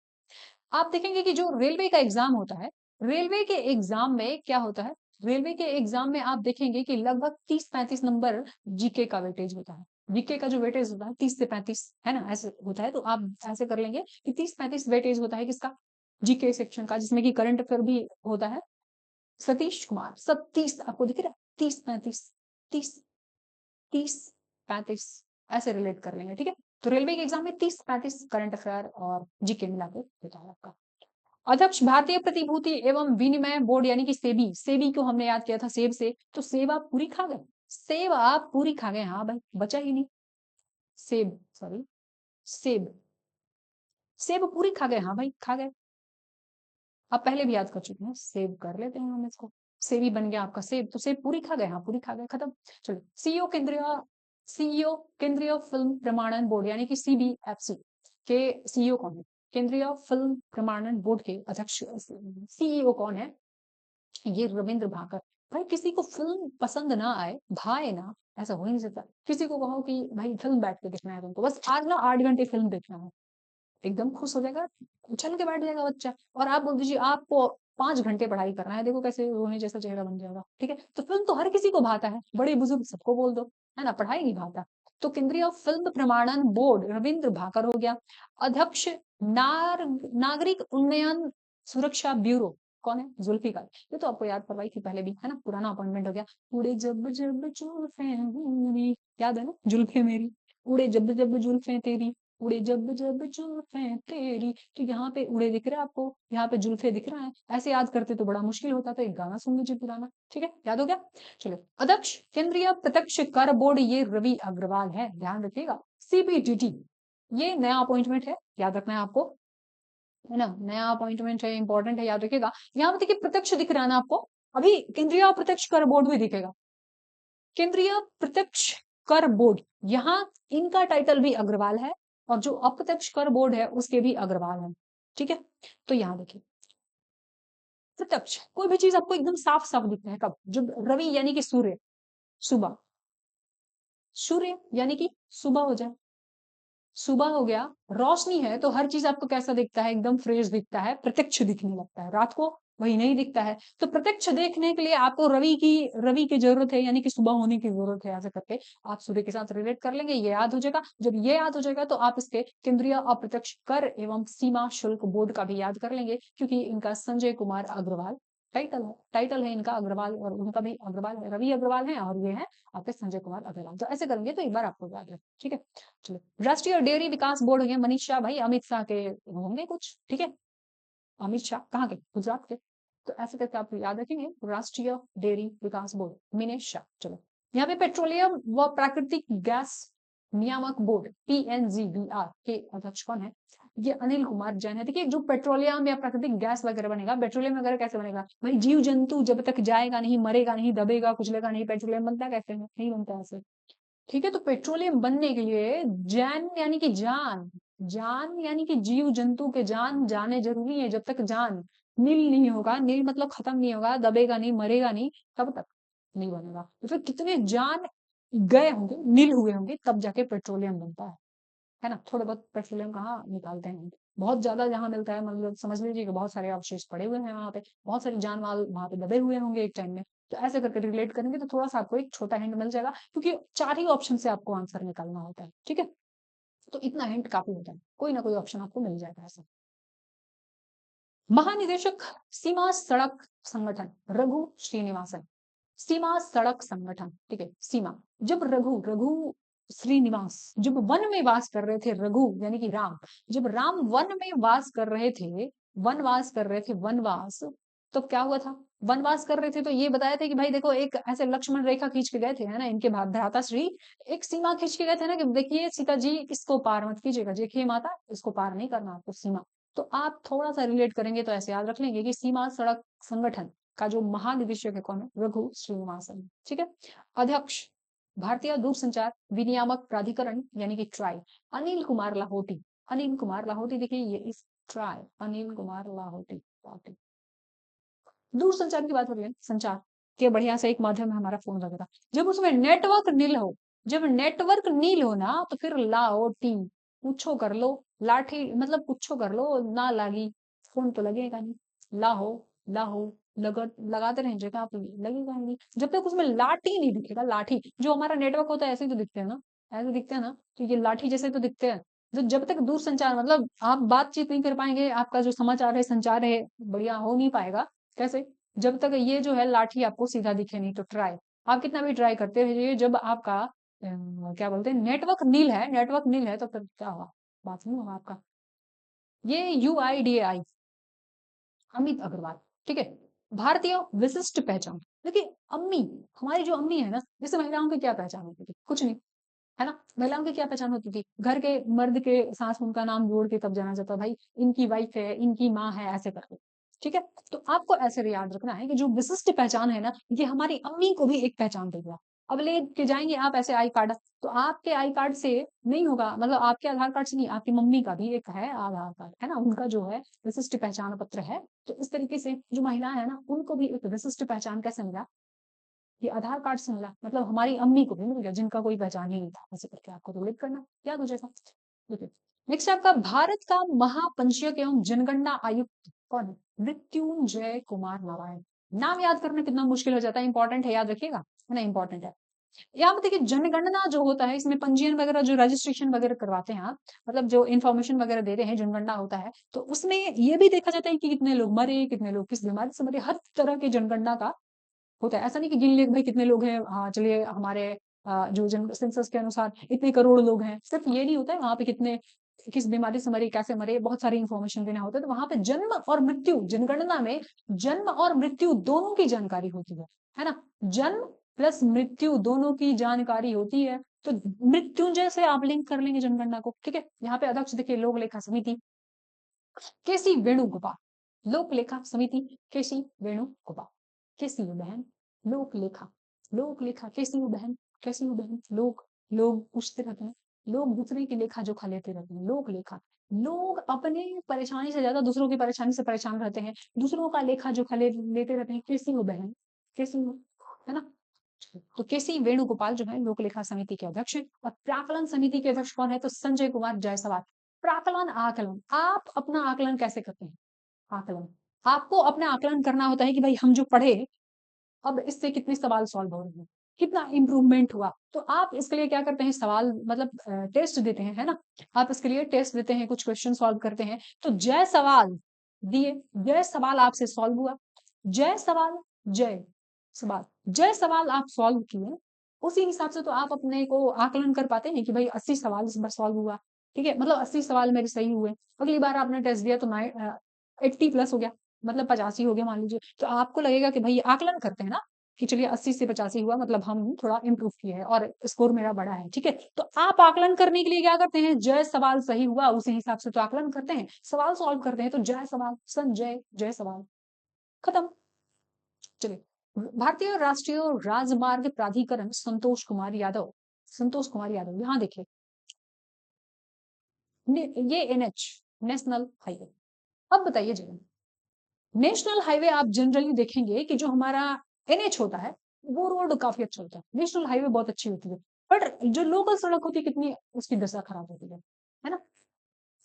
आप देखेंगे कि जो रेलवे का एग्जाम होता है, रेलवे के एग्जाम में क्या होता है, रेलवे के एग्जाम में आप देखेंगे कि लगभग 30-35 नंबर जीके का वेटेज होता है, जीके का जो वेटेज होता है 30 से 35, है ना, ऐसे होता है। तो आप ऐसे कर लेंगे कि 30-35 वेटेज होता है किसका, जीके सेक्शन का, जिसमें कि करंट अफेयर भी होता है। सतीश कुमार, सब 30 आपको दिख रहा है, 30-35, 30-35 ऐसे रिलेट कर लेंगे, ठीक है। तो रेलवे के एग्जाम में 30-35 करंट अफेयर और जीके मिला के होता है आपका। अध्यक्ष भारतीय प्रतिभूति एवं विनिमय बोर्ड यानी कि सेबी, सेबी को हमने याद किया था सेब से, तो सेब आप पूरी खा गए, सेब आप पूरी खा गए, हाँ भाई बचा ही नहीं, सेब सॉरी, सेब, सेब पूरी खा गए, हाँ भाई खा गए। आप पहले भी याद कर चुके हैं, सेव कर लेते हैं हम इसको, सेव ही बन गया आपका सेब, तो सेब पूरी खा गए, हाँ पूरी खा गए, खत्म। चलो, सीईओ केंद्रीय सीईओ केंद्रीय फिल्म प्रमाणन बोर्ड यानी कि सीबीएफसी के सीईओ कौन है? केंद्रीय फिल्म प्रमाणन बोर्ड के अध्यक्ष सीईओ कौन है? ये रविंद्र भाकर। भाई किसी को फिल्म पसंद ना आए, भाए ना, ऐसा हो ही नहीं सकता। किसी को कहो कि भाई फिल्म बैठ के देखना है तुमको, बस आज ना 8 घंटे फिल्म देखना है, एकदम खुश हो जाएगा, उछल के बैठ जाएगा बच्चा। और आप बोल दीजिए आपको 5 घंटे पढ़ाई करना है, देखो कैसे रोने जैसा चेहरा बन जाएगा। ठीक है, तो फिल्म तो हर किसी को भाता है, बड़े बुजुर्ग सबको बोल दो, है ना, पढ़ाई नहीं भाता। तो केंद्रीय फिल्म प्रमाणन बोर्ड रविंद्र भाकर हो गया। अध्यक्ष नागरिक उन्नयन सुरक्षा ब्यूरो कौन है? जुल्फिकार। ये तो आपको याद करवाई थी पहले भी, है ना, पुराना अपॉइंटमेंट हो गया। उड़े जब जब जुल्फे मेरी, याद है ना, जुल्फे मेरी, उड़े जब जब जुल्फे तेरी, उड़े जब जब जुल्फे तेरी। तो यहाँ पे उड़े दिख रहा है आपको, यहाँ पे जुल्फे दिख रहा है। ऐसे याद करते तो बड़ा मुश्किल होता, तो एक गाना सुन लीजिए पुराना। ठीक है, याद हो गया। चलो, अध्यक्ष केंद्रीय प्रत्यक्ष कर बोर्ड ये रवि अग्रवाल है, ध्यान रखिएगा। सीबीडीटी ये नया अपॉइंटमेंट है, याद रखना है आपको, है ना, नया अपॉइंटमेंट है, इंपॉर्टेंट है, याद रखिएगा। यहाँ पे देखिए प्रत्यक्ष दिख रहा है ना आपको, अभी केंद्रीय प्रत्यक्ष कर बोर्ड भी दिखेगा। केंद्रीय प्रत्यक्ष कर बोर्ड, यहाँ इनका टाइटल भी अग्रवाल है, और जो अप्रत्यक्ष कर बोर्ड है उसके भी अग्रवाल है। ठीक है, तो यहाँ देखिए प्रत्यक्ष कोई भी चीज आपको एकदम साफ साफ दिखता है कब? जब रवि यानी कि सूर्य, सुबह, सूर्य यानी कि सुबह हो जाए, सुबह हो गया, रोशनी है, तो हर चीज आपको कैसा दिखता है? एकदम फ्रेश दिखता है, प्रत्यक्ष दिखने लगता है। रात को वही नहीं दिखता है। तो प्रत्यक्ष देखने के लिए आपको रवि की जरूरत है, यानी कि सुबह होने की जरूरत है। ऐसे करके आप सूर्य के साथ रिलेट कर लेंगे, ये याद हो जाएगा। जब ये याद हो जाएगा तो आप इसके केंद्रीय अप्रत्यक्ष कर एवं सीमा शुल्क बोर्ड का भी याद कर लेंगे, क्योंकि इनका संजय कुमार अग्रवाल टाइटल है इनका अग्रवाल, और उनका भी अग्रवाल है, रवि अग्रवाल है, और ये है आपके संजय कुमार अग्रवाल। तो ऐसे करेंगे तो एक बार आपको याद है। ठीक है, चलो, राष्ट्रीय डेयरी विकास बोर्ड है मनीष शाह, भाई अमित शाह के होंगे कुछ। ठीक है, अमित शाह कहाँ के? गुजरात के। तो ऐसे करके आप याद रखेंगे, राष्ट्रीय डेयरी विकास बोर्ड मनीष शाह। चलो, यहाँ पे पेट्रोलियम व प्राकृतिक गैस नियामक बोर्ड पीएनजीबीआर के अध्यक्ष कौन है? ये अनिल कुमार जैन है। देखिए, जो पेट्रोलियम या प्राकृतिक गैस वगैरह बनेगा, पेट्रोलियम वगैरह कैसे बनेगा भाई? जीव जंतु जब तक जाएगा नहीं, मरेगा नहीं, दबेगा कुचलेगा नहीं, पेट्रोलियम बनता कैसे है? नहीं बनता ऐसे। ठीक है, तो पेट्रोलियम बनने के लिए जैन यानी कि जान, जान यानी कि जीव जंतु के जान जाने जरूरी है। जब तक जान नील नहीं होगा, नील मतलब खत्म नहीं होगा, दबेगा नहीं, मरेगा नहीं, तब तक नहीं बनेगा। तो फिर कितने जान गए होंगे, नील हुए होंगे, तब जाके पेट्रोलियम बनता है ना। थोड़ा बहुत पेट्रोलियम कहाँ निकालते हैं, बहुत ज्यादा जहां मिलता है, मतलब समझ लीजिए कि बहुत सारे अवशेष पड़े हुए हैं वहां पे, बहुत सारे जान माल वहां पे दबे हुए होंगे एक टाइम में। तो ऐसे करके रिलेट करेंगे तो थोड़ा सा आपको एक छोटा हिंट मिल जाएगा, क्योंकि 4 ही ऑप्शन से आपको आंसर निकालना होता है। ठीक है, तो इतना हिंट काफी होता है, कोई ना कोई ऑप्शन आपको मिल जाएगा ऐसा। महानिदेशक सीमा सड़क संगठन रघु श्रीनिवासन, सीमा सड़क संगठन। ठीक है, सीमा, जब रघु रघु श्रीनिवास जब वन में वास कर रहे थे, रघु यानी कि राम, जब राम वन में वास कर रहे थे, वनवास कर रहे थे, वनवास, तो क्या हुआ था? वनवास कर रहे थे तो ये बताया था कि भाई देखो, एक ऐसे लक्ष्मण रेखा खींच के गए थे, है ना, इनके भ्राता श्री एक सीमा खींच के गए थे ना, कि देखिए सीता जी इसको पार मत कीजिएगा, देखिए माता इसको पार नहीं करना आपको, सीमा। तो आप थोड़ा सा रिलेट करेंगे तो ऐसे याद रख लेंगे कि सीमा सड़क संगठन का जो महानिदेशक है कौन है? रघु श्रीनिवासन। ठीक है, अध्यक्ष भारतीय दूरसंचार विनियामक प्राधिकरण यानी कि ट्राई अनिल कुमार लाहोटी, अनिल कुमार लाहोटी। देखिए ये इस ट्राई अनिल कुमार लाहोटी। दूरसंचार की बात हो रही है, संचार के बढ़िया से एक माध्यम है हमारा फोन वगैरह, जब उसमें नेटवर्क नील हो, जब नेटवर्क नील हो ना, तो फिर लाओटी, पूछो कर लो, लाठी मतलब पूछो कर लो, ना लागी, फोन तो लगेगा नहीं, लाहो लाहो, लगाते रहेंगे आप, लगेगा नहीं जब तक उसमें लाठी नहीं दिखेगा। लाठी जो हमारा नेटवर्क होता है ऐसे ही तो दिखते हैं ना, ऐसे दिखते हैं ना, तो ये लाठी जैसे तो दिखते हैं। तो जब तक दूर संचार मतलब आप बातचीत नहीं कर पाएंगे, आपका जो समाचार है, संचार है, बढ़िया हो नहीं पाएगा। कैसे? जब तक ये जो है लाठी आपको सीधा दिखे नहीं। तो ट्राई, आप कितना भी ट्राई करते रहिए, जब आपका क्या बोलते हैं, नेटवर्क नील है, नेटवर्क नील है, तो फिर क्या होगा? बात नहीं होगा आपका। ये UIDAI अमित अग्रवाल। ठीक है, भारतीय विशिष्ट पहचान। देखिए अम्मी, हमारी जो अम्मी है ना, जैसे महिलाओं की क्या पहचान होती थी? कुछ नहीं, है ना। महिलाओं की क्या पहचान होती थी? घर के मर्द के साथ उनका नाम जोड़ के तब जाना जाता, भाई इनकी वाइफ है, इनकी माँ है, ऐसे करके। ठीक है, तो आपको ऐसे याद रखना है कि जो विशिष्ट पहचान है ना, ये हमारी अम्मी को भी एक पहचान देगा। अब लेके जाएंगे आप ऐसे आई कार्ड, तो आपके आई कार्ड से नहीं होगा, मतलब आपके आधार कार्ड से नहीं, आपकी मम्मी का भी एक है आधार कार्ड, है ना, उनका जो है विशिष्ट पहचान पत्र है। तो इस तरीके से जो महिलाएं है ना, उनको भी एक विशिष्ट पहचान कैसे मिला, ये आधार कार्ड से मिला, मतलब हमारी अम्मी को भी मिल गया जिनका कोई पहचान ही नहीं था, ऐसे करके आपको रिलेट करना याद हो जाएगा। देखिए नेक्स्ट आपका, भारत का महापंजीयक एवं जनगणना आयुक्त कौन है? मृत्युंजय कुमार नारायण। नाम याद करना कितना मुश्किल हो जाता है, इंपॉर्टेंट है, याद रखिएगा, है ना, इंपॉर्टेंट है। यहाँ पे देखिए जनगणना जो होता है, इसमें पंजीयन वगैरह जो रजिस्ट्रेशन वगैरह करवाते हैं आप, मतलब जो इन्फॉर्मेशन वगैरह देते हैं, जनगणना होता है, तो उसमें ये भी देखा जाता है कि कितने लोग मरे, कितने लोग किस बीमारी से मरे, हर तरह की जनगणना का होता है। ऐसा नहीं कि गिन लिए भाई कितने लोग हैं, हाँ चलिए हमारे जो जन सेंसस के अनुसार इतने करोड़ लोग हैं, सिर्फ ये नहीं होता है, वहां पे कितने किस बीमारी से मरे, कैसे मरे, बहुत सारी इंफॉर्मेशन देना होता है। तो वहां पे जन्म और मृत्यु, जनगणना में जन्म और मृत्यु दोनों की जानकारी होती है ना, जन्म प्लस मृत्यु दोनों की जानकारी होती है। तो मृत्युंजय से आप लिंक कर लेंगे जनगणना को, ठीक है। यहाँ पे अध्यक्ष देखिए लोक लेखा समिति केसी वेणुगोपाल, लोक लेखा समिति केसी वेणुगोपाल, केसी बहन, लोक लेखा केसी बहन, कैसी बहन, लोग पूछते रहते हैं, लोग दूसरे की लेखा जोखा लेते रहते हैं, लोक लेखा, लोग अपने परेशानी से ज्यादा दूसरों की परेशानी से परेशान रहते हैं, दूसरों का लेखा जोखा लेते रहते हैं, कैसी हो बहन, कैसी हो, है ना। तो केसी वेणुगोपाल जो है लोक लेखा समिति के अध्यक्ष है। और प्राकलन समिति के अध्यक्ष कौन है? तो संजय कुमार जायसवाल। प्राकलन आकलन, आप अपना आकलन कैसे करते हैं? आकलन, आपको अपना आकलन करना होता है कि भाई हम जो पढ़े, अब इससे कितने सवाल सॉल्व हो रहे हैं, कितना इंप्रूवमेंट हुआ। तो आप इसके लिए क्या करते हैं, सवाल मतलब टेस्ट देते हैं, है ना, आप इसके लिए टेस्ट देते हैं, कुछ क्वेश्चन सॉल्व करते हैं। तो जय सवाल दिए, जय सवाल आपसे सॉल्व हुआ, जय सवाल, जय सवाल, जय सवाल आप सॉल्व किए, उसी हिसाब से तो आप अपने को आकलन कर पाते हैं कि भाई 80 सवाल इस बार सॉल्व हुआ, ठीक है, मतलब 80 सवाल मेरे सही हुए। अगली बार आपने टेस्ट दिया तो 80 प्लस हो गया, मतलब 85 हो गया मान लीजिए, तो आपको लगेगा कि भाई आकलन करते हैं ना, कि चलिए 80 से 85 हुआ, मतलब हम थोड़ा इम्प्रूव किए हैं और स्कोर मेरा बड़ा है, ठीक है। तो आप आकलन करने के लिए क्या करते हैं, जय सवाल सही हुआ उसी हिसाब से तो आकलन करते हैं, सवाल सॉल्व करते हैं, तो जय सवाल, संजय जय सवाल, खत्म। चलिए भारतीय राष्ट्रीय राजमार्ग प्राधिकरण, संतोष कुमार यादव, संतोष कुमार यादव, यहाँ देखिए ये एनएच, नेशनल हाईवे। अब बताइए जरा, नेशनल हाईवे आप जनरली देखेंगे कि जो हमारा एनएच होता है वो रोड काफी अच्छा होता है, नेशनल हाईवे बहुत अच्छी होती है, बट जो लोकल सड़क होती है कितनी उसकी दशा खराब होती है ना।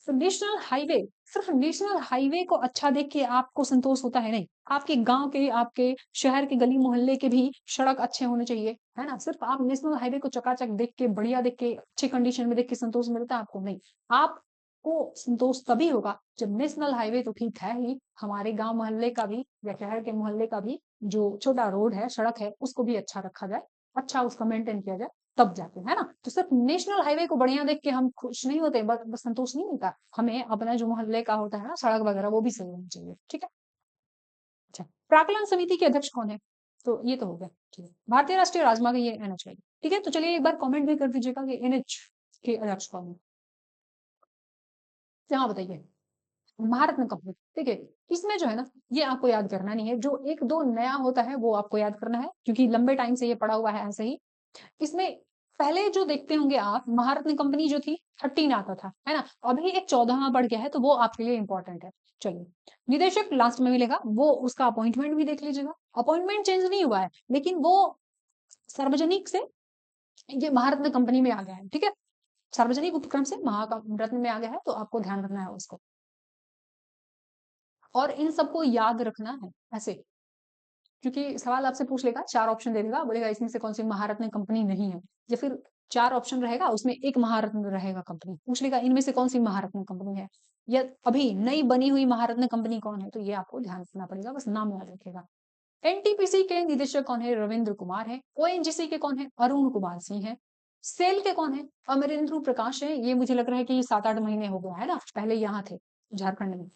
तो नेशनल हाईवे, सिर्फ नेशनल हाईवे को अच्छा देख के आपको संतोष होता है नहीं, आपके गांव के, आपके शहर के गली मोहल्ले के भी सड़क अच्छे होने चाहिए, है ना। सिर्फ आप नेशनल हाईवे को चकाचक देख के, बढ़िया देख के, अच्छी कंडीशन में देख के संतोष मिलता है आपको? नहीं, आपको संतोष तभी होगा जब नेशनल हाईवे तो ठीक है ही, हमारे गांव मोहल्ले का भी या शहर के मोहल्ले का भी जो छोटा रोड है, सड़क है, उसको भी अच्छा रखा जाए, अच्छा उसका मेंटेन किया जाए, तब जाते हैं ना। तो सिर्फ नेशनल हाईवे को बढ़िया देख के हम खुश नहीं होते, बस संतोष नहीं मिलता, हमें अपना जो मोहल्ले का होता है ना सड़क वगैरह वो भी सही होनी चाहिए, ठीक है। अच्छा, प्राकलन समिति के अध्यक्ष कौन है? तो ये तो हो गया, ठीक है, भारतीय राष्ट्रीय राजमार्ग ये एनएच है, ठीक है। तो चलिए एक बार कमेंट भी कर दीजिएगा कि एनएच के अध्यक्ष कौन है, यहाँ बताइए। महारत्न कंपनी, ठीक है। इसमें जो है ना, ये आपको याद करना नहीं है, जो एक दो नया होता है वो आपको याद करना है, क्योंकि लंबे टाइम से ये पड़ा हुआ है ऐसे ही। इसमें पहले जो देखते होंगे आप, महारत्न कंपनी जो थी 13 आता था, है ना, अभी एक 14वां बढ़ गया है, तो वो आपके लिए इंपॉर्टेंट है। चलिए, निदेशक लास्ट में मिलेगा, वो उसका अपॉइंटमेंट भी देख लीजिएगा, अपॉइंटमेंट चेंज नहीं हुआ है, लेकिन वो सार्वजनिक से ये महारत्न कंपनी में आ गया है, ठीक है, सार्वजनिक उपक्रम से महारत्न में आ गया है, तो आपको ध्यान रखना है उसको, और इन सबको याद रखना है ऐसे, क्योंकि सवाल आपसे पूछ लेगा, 4 ऑप्शन दे देगा, बोलेगा इसमें से कौन सी महारत्न कंपनी नहीं है, या फिर 4 ऑप्शन रहेगा उसमें एक महारत्न रहेगा कंपनी, पूछ लेगा इनमें से कौन सी महारत्न कंपनी है, या अभी नई बनी हुई महारत्न कंपनी कौन है, तो ये आपको ध्यान रखना पड़ेगा, बस नाम याद रखेगा। एनटीपीसी के निदेशक कौन है? रविंद्र कुमार है। ओएनजीसी के कौन है? अरुण कुमार सिंह है। सेल के कौन है? अमरेंद्र प्रकाश है। ये मुझे लग रहा है कि 7-8 महीने हो गया है ना, पहले यहाँ थे झारखंड में,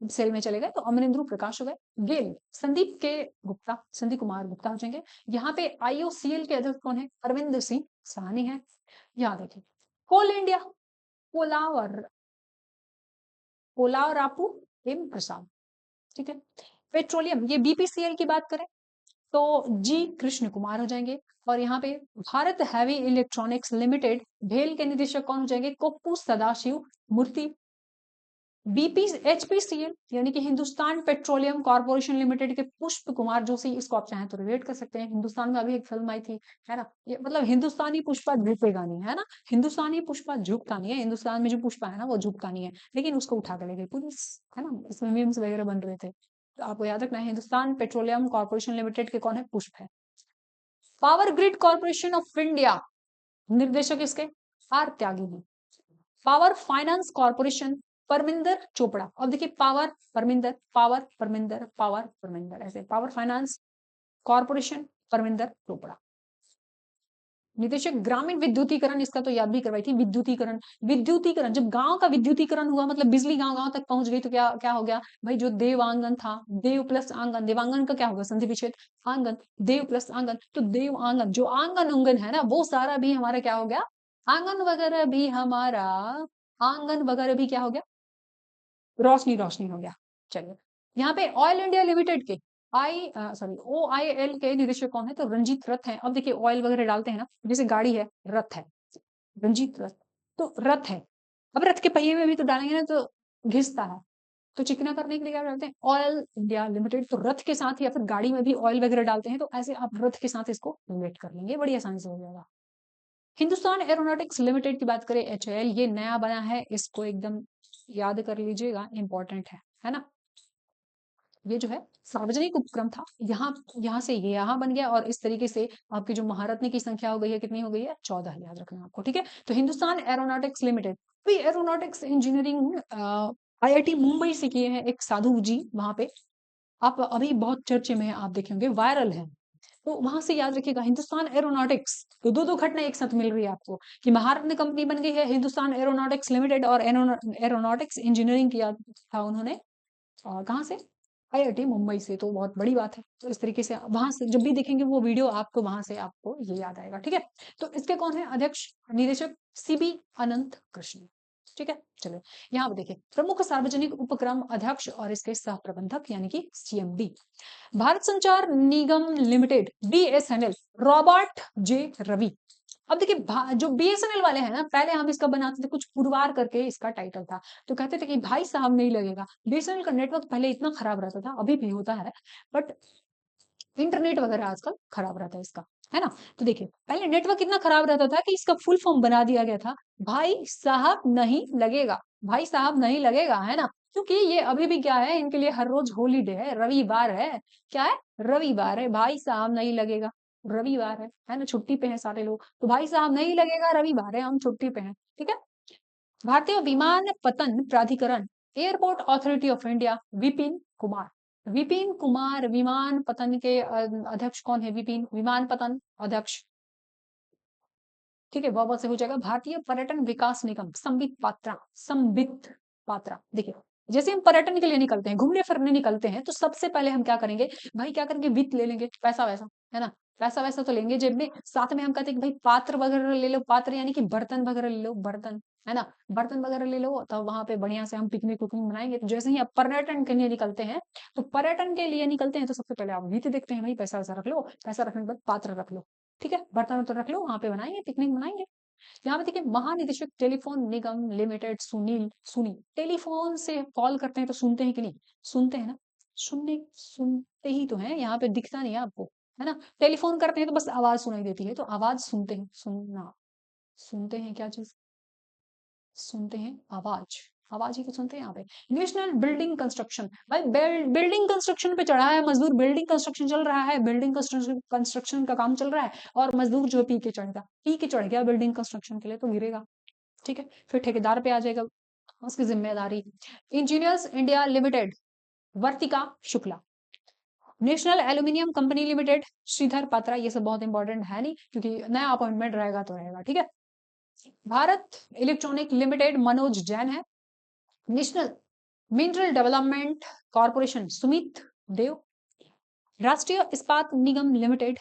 सेल में चले गए, तो अमरेंद्र प्रकाश हो गए। गेल संदीप के गुप्ता, संदीप कुमार गुप्ता हो जाएंगे। यहाँ पे आईओसीएल के अध्यक्ष कौन है? अरविंद सिंह साहनी है। यहाँ देखिए, कोल इंडिया, पोलावर, पोलावरापू एम प्रसाद, ठीक है। पेट्रोलियम, ये बीपीसीएल की बात करें, तो जी कृष्ण कुमार हो जाएंगे। और यहाँ पे भारत हैवी इलेक्ट्रॉनिक्स लिमिटेड भेल के निदेशक कौन हो जाएंगे? कोप्पू सदाशिव मूर्ति। बीपी एचपीसीएल यानी कि हिंदुस्तान पेट्रोलियम कॉर्पोरेशन लिमिटेड के पुष्प कुमार जोशी, इसको आप चाहें तो रिलेट कर सकते हैं, हिंदुस्तान में अभी एक फिल्म आई थी, है ना, ये मतलब हिंदुस्तानी पुष्पा झुकेगा नहीं, है ना, हिंदुस्तानी पुष्पा झुकता नहीं है, हिंदुस्तान में जो पुष्पा है ना वो झुकता नहीं है, लेकिन उसको उठा के ले गई पुलिस, है ना, इसमें मीम्स वगैरह बन रहे थे, तो आपको याद रखना है हिंदुस्तान पेट्रोलियम कॉर्पोरेशन लिमिटेड के कौन है? पुष्प है। Power grid corporation of India निर्देशक इसके आर त्यागी हैं। Power finance corporation Parminder Chopra. अब देखिए power Parminder, power Parminder, power Parminder, ऐसे power finance corporation Parminder Chopra. निदेशक ग्रामीण विद्युतीकरण, इसका तो याद भी करवाई थी, विद्युतीकरण, विद्युतीकरण जब गांव का विद्युतीकरण हुआ मतलब बिजली गांव गांव तक पहुंच गई तो क्या क्या हो गया भाई? जो देवांगन था, देव प्लस आंगन, देवांगन का क्या होगा? संधि विच्छेद आंगन, देव प्लस आंगन, तो देव आंगन, जो आंगन उंगन है ना वो सारा भी हमारा क्या हो गया? आंगन वगैरह भी हमारा, आंगन वगैरह भी क्या हो गया? रोशनी रोशनी हो गया। चलिए यहाँ पे ऑयल इंडिया लिमिटेड के OIL के निदेशक कौन है? तो रंजीत रथ है। अब देखिए ऑयल वगैरह डालते हैं ना, जैसे गाड़ी है, रथ है, रंजीत रथ, तो रथ है, अब रथ के पहिए में भी तो डालेंगे ना तो घिसता है, तो चिकना करने के लिए क्या डालते हैं? ऑयल इंडिया लिमिटेड, तो रथ के साथ या फिर गाड़ी में भी ऑयल वगैरह डालते हैं, तो ऐसे आप रथ के साथ इसको रिलेट कर लेंगे, बड़ी आसानी से हो जाएगा। हिंदुस्तान एरोनॉटिक्स लिमिटेड की बात करें, HAL, ये नया बना है, इसको एकदम याद कर लीजिएगा, इंपॉर्टेंट है ना। ये जो है सार्वजनिक उपक्रम था, यहाँ से ये यहाँ बन गया, और इस तरीके से आपकी जो महारत्न की संख्या हो गई है, कितनी हो गई है? 14, याद रखना आपको, ठीक है। तो हिंदुस्तान एरोनॉटिक्स लिमिटेड, भी एरोनॉटिक्स इंजीनियरिंग IIT मुंबई से किए हैं एक साधु जी, वहां पे आप अभी बहुत चर्चे में है, आप देखे होंगे, वायरल है, तो वहां से याद रखिएगा हिंदुस्तान एरोनॉटिक्स। तो दो घटना एक साथ मिल रही है आपको कि महारत्न कंपनी बन गई है हिंदुस्तान एरोनॉटिक्स लिमिटेड, और एरोनॉटिक्स इंजीनियरिंग किया था उन्होंने, और कहाँ से? IIT मुंबई से, तो बहुत बड़ी बात है। तो इस तरीके से वहां से जब भी देखेंगे वो वीडियो आपको, वहां से आपको ये याद आएगा, ठीक है। तो इसके कौन है अध्यक्ष? निदेशक CB अनंत कृष्ण, ठीक है। चलो यहाँ पे देखिए प्रमुख सार्वजनिक उपक्रम अध्यक्ष और इसके सह प्रबंधक यानी कि CMD। Bharat Sanchar Nigam limited BSNL, Robert J Ravi. अब देखिए जो BSNL वाले हैं ना, पहले हम इसका बनाते थे कुछ पुरवार करके, इसका टाइटल था, तो कहते थे कि भाई साहब नहीं लगेगा। BSNL का नेटवर्क पहले इतना खराब रहता था, अभी भी होता है, बट इंटरनेट वगैरह आजकल खराब रहता है इसका, है ना। तो देखिए पहले नेटवर्क इतना खराब रहता था कि इसका फुल फॉर्म बना दिया गया था, भाई साहब नहीं लगेगा, भाई साहब नहीं लगेगा, है ना। क्योंकि ये अभी भी क्या है, इनके लिए हर रोज हॉलीडे है, रविवार है, क्या है? रविवार है, भाई साहब नहीं लगेगा, रविवार है ना, छुट्टी पे है सारे लोग, तो भाई साहब नहीं लगेगा, रविवार है, हम छुट्टी पे हैं, ठीक है। भारतीय विमानपत्तन प्राधिकरण, airport authority of India, Vipin Kumar. Vipin Kumar विमानपत्तन के अध्यक्ष कौन है? विपिन विमानपत्तन अध्यक्ष, ठीक है, वह से हो जाएगा। भारतीय पर्यटन विकास निगम, संबित पात्रा, संबित पात्रा। देखिए जैसे हम पर्यटन के लिए निकलते हैं, घूमने फिरने निकलते हैं, तो सबसे पहले हम क्या करेंगे भाई? क्या करेंगे? वित्त ले लेंगे, पैसा वैसा, है ना, पैसा वैसा तो लेंगे जेब में, साथ में हम कहते हैं कि भाई पात्र वगैरह ले लो, पात्र यानी कि बर्तन वगैरह ले लो, बर्तन, है ना, बर्तन वगैरह ले लो, तो वहां पे बढ़िया से हम पिकनिक उकनिक मनाएंगे। तो जैसे ही आप पर्यटन के लिए निकलते हैं, तो पर्यटन के लिए निकलते हैं तो सबसे पहले आप वित्त देखते हैं, भाई पैसा वैसा रख लो, पैसा रखने के बाद पात्र रख लो, ठीक है, बर्तन तो रख लो, वहां पे बनाएंगे, पिकनिक मनाएंगे। यहाँ पे देखिए महानिदेशक टेलीफोन निगम लिमिटेड, सुनील सुनी। टेलीफोन से कॉल करते हैं तो सुनते हैं कि नहीं? सुनते हैं ना, सुनते ही तो है, यहाँ पे दिखता नहीं है आपको, है ना। टेलीफोन करते हैं तो बस आवाज सुनाई देती है, तो आवाज सुनते हैं, सुनना, सुनते हैं क्या चीज? सुनते हैं आवाज, आवाज ही तो सुनते हैं यहाँ पे। नेशनल बिल्डिंग कंस्ट्रक्शन, भाई बिल्डिंग कंस्ट्रक्शन पे चढ़ा है मजदूर, बिल्डिंग कंस्ट्रक्शन चल रहा है, बिल्डिंग कंस्ट्रक्शन का काम चल रहा है, और मजदूर जो पी के चढ़ेगा, पी के चढ़ गया बिल्डिंग कंस्ट्रक्शन के लिए तो गिरेगा, ठीक है। फिर ठेकेदार पे आ जाएगा उसकी जिम्मेदारी। Engineers India limited, Vartika Shukla. National aluminium company limited, Sridhar Patra. ये सब बहुत इंपॉर्टेंट है नहीं, क्योंकि नया अपॉइंटमेंट रहेगा तो रहेगा, ठीक है। भारत इलेक्ट्रॉनिक लिमिटेड, मनोज जैन है। National mineral development corporation, Sumit Dev. Rashtriya Ispat Nigam limited,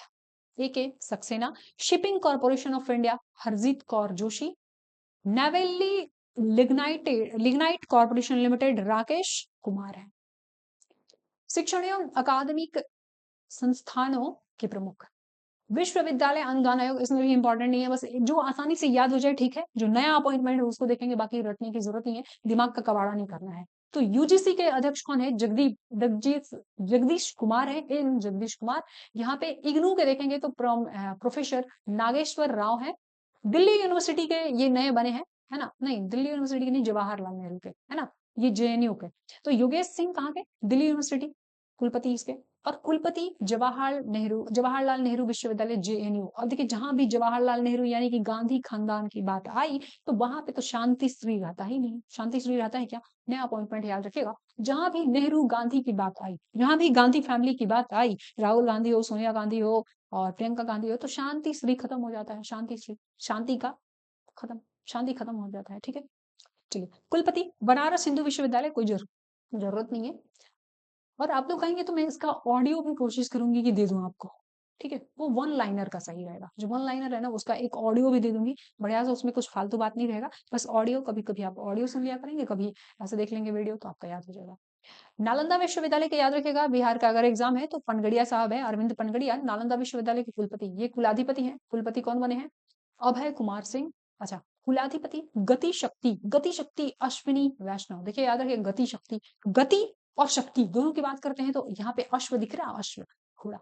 AK Saxena. Shipping corporation of India, Harjeet Kaur Joshi. Neyveli lignite corporation limited, Rakesh Kumar है। शिक्षण एवं अकादमिक संस्थानों के प्रमुख। विश्वविद्यालय अनुदान आयोग, इसमें भी इंपॉर्टेंट नहीं है, बस जो आसानी से याद हो जाए ठीक है, जो नया अपॉइंटमेंट है उसको देखेंगे, बाकी रटने की जरूरत नहीं है, दिमाग का कबाड़ा नहीं करना है। तो यूजीसी के अध्यक्ष कौन है? जगदीश कुमार है, एन जगदीश कुमार। यहाँ पे इग्नू के देखेंगे तो प्रोफेसर नागेश्वर राव है। दिल्ली यूनिवर्सिटी के ये नए बने हैं, है ना? नहीं, दिल्ली यूनिवर्सिटी के नहीं, जवाहरलाल नेहरू के, है ना? ये जेएनयू के। तो योगेश सिंह कहाँ के? दिल्ली यूनिवर्सिटी, कुलपति इसके। और कुलपति जवाहरलाल नेहरू विश्वविद्यालय जेएनयू। और देखिए, जहां भी जवाहरलाल नेहरू यानी कि गांधी खानदान की बात आई, तो वहां पे तो शांति श्री रहता ही नहीं। शांति श्री रहता है क्या? नया अपॉइंटमेंट याद रखिएगा। जहां भी नेहरू गांधी की बात आई, जहां भी गांधी फैमिली की बात आई, राहुल गांधी हो, सोनिया गांधी हो और प्रियंका गांधी हो, तो शांति श्री खत्म हो जाता है। शांति श्री, शांति का खत्म, शांति खत्म हो जाता है। ठीक है, चलिए। कुलपति बनारस हिंदू विश्वविद्यालय, कोई जरूरत नहीं है। और आप लोग कहेंगे तो मैं इसका ऑडियो भी कोशिश करूंगी कि दे दूं आपको, ठीक है? वो वन लाइनर का सही रहेगा, जो वन लाइनर है ना उसका एक ऑडियो भी दे दूंगी, बढ़िया से। उसमें कुछ फालतू बात नहीं रहेगा, बस ऑडियो। कभी कभी आप ऑडियो सुन लिया करेंगे, कभी ऐसे देख लेंगे वीडियो, तो आपका याद हो जाएगा। नालंदा विश्वविद्यालय के याद रखेगा, बिहार का अगर एग्जाम है तो पनगड़िया साहब है, अरविंद पनगड़िया, नालंदा विश्वविद्यालय के कुलपति। ये कुलाधिपति हैं। कुलपति कौन बने हैं? अभय कुमार सिंह। अच्छा, कुलाधिपति गति शक्ति, गति शक्ति अश्विनी वैष्णव। देखिए याद रखिए, गति शक्ति, गति और शक्ति दोनों की बात करते हैं तो यहाँ पे अश्व दिख रहा है, अश्व, घोड़ा,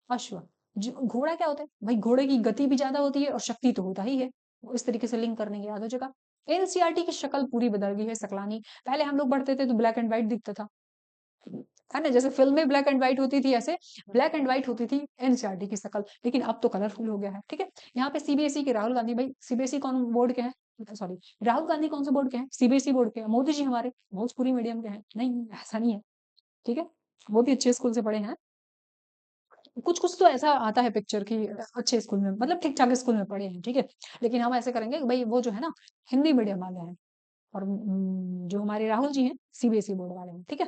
अश्व। घोड़ा क्या होता है भाई? घोड़े की गति भी ज्यादा होती है और शक्ति तो होता ही है। इस तरीके से लिंक करने की याद हो जाएगा। एनसीईआरटी की शक्ल पूरी बदल गई है, सकलानी। पहले हम लोग पढ़ते थे तो ब्लैक एंड व्हाइट दिखता था, है ना? जैसे फिल्म में ब्लैक एंड व्हाइट होती थी, ऐसे ब्लैक एंड व्हाइट होती थी एनसीईआरटी की शक्ल, लेकिन अब तो कलरफुल हो गया है। ठीक है, यहाँ पे सीबीएसई के राहुल गांधी, भाई सीबीएसई कौन बोर्ड के हैं? सॉरी, राहुल गांधी कौन से बोर्ड के हैं? सीबीएसई बोर्ड के हैं। मोदी जी हमारे भोजपुरी मीडियम के हैं? नहीं, ऐसा नहीं है। ठीक है, वो भी अच्छे स्कूल से पढ़े हैं। कुछ कुछ तो ऐसा आता है पिक्चर की, अच्छे स्कूल में, मतलब ठीक ठाक स्कूल में पढ़े हैं। ठीक है, लेकिन हम ऐसे करेंगे कि भाई वो जो है ना, हिंदी मीडियम वाले हैं, और जो हमारे राहुल जी हैं सीबीएसई बोर्ड वाले हैं। ठीक है,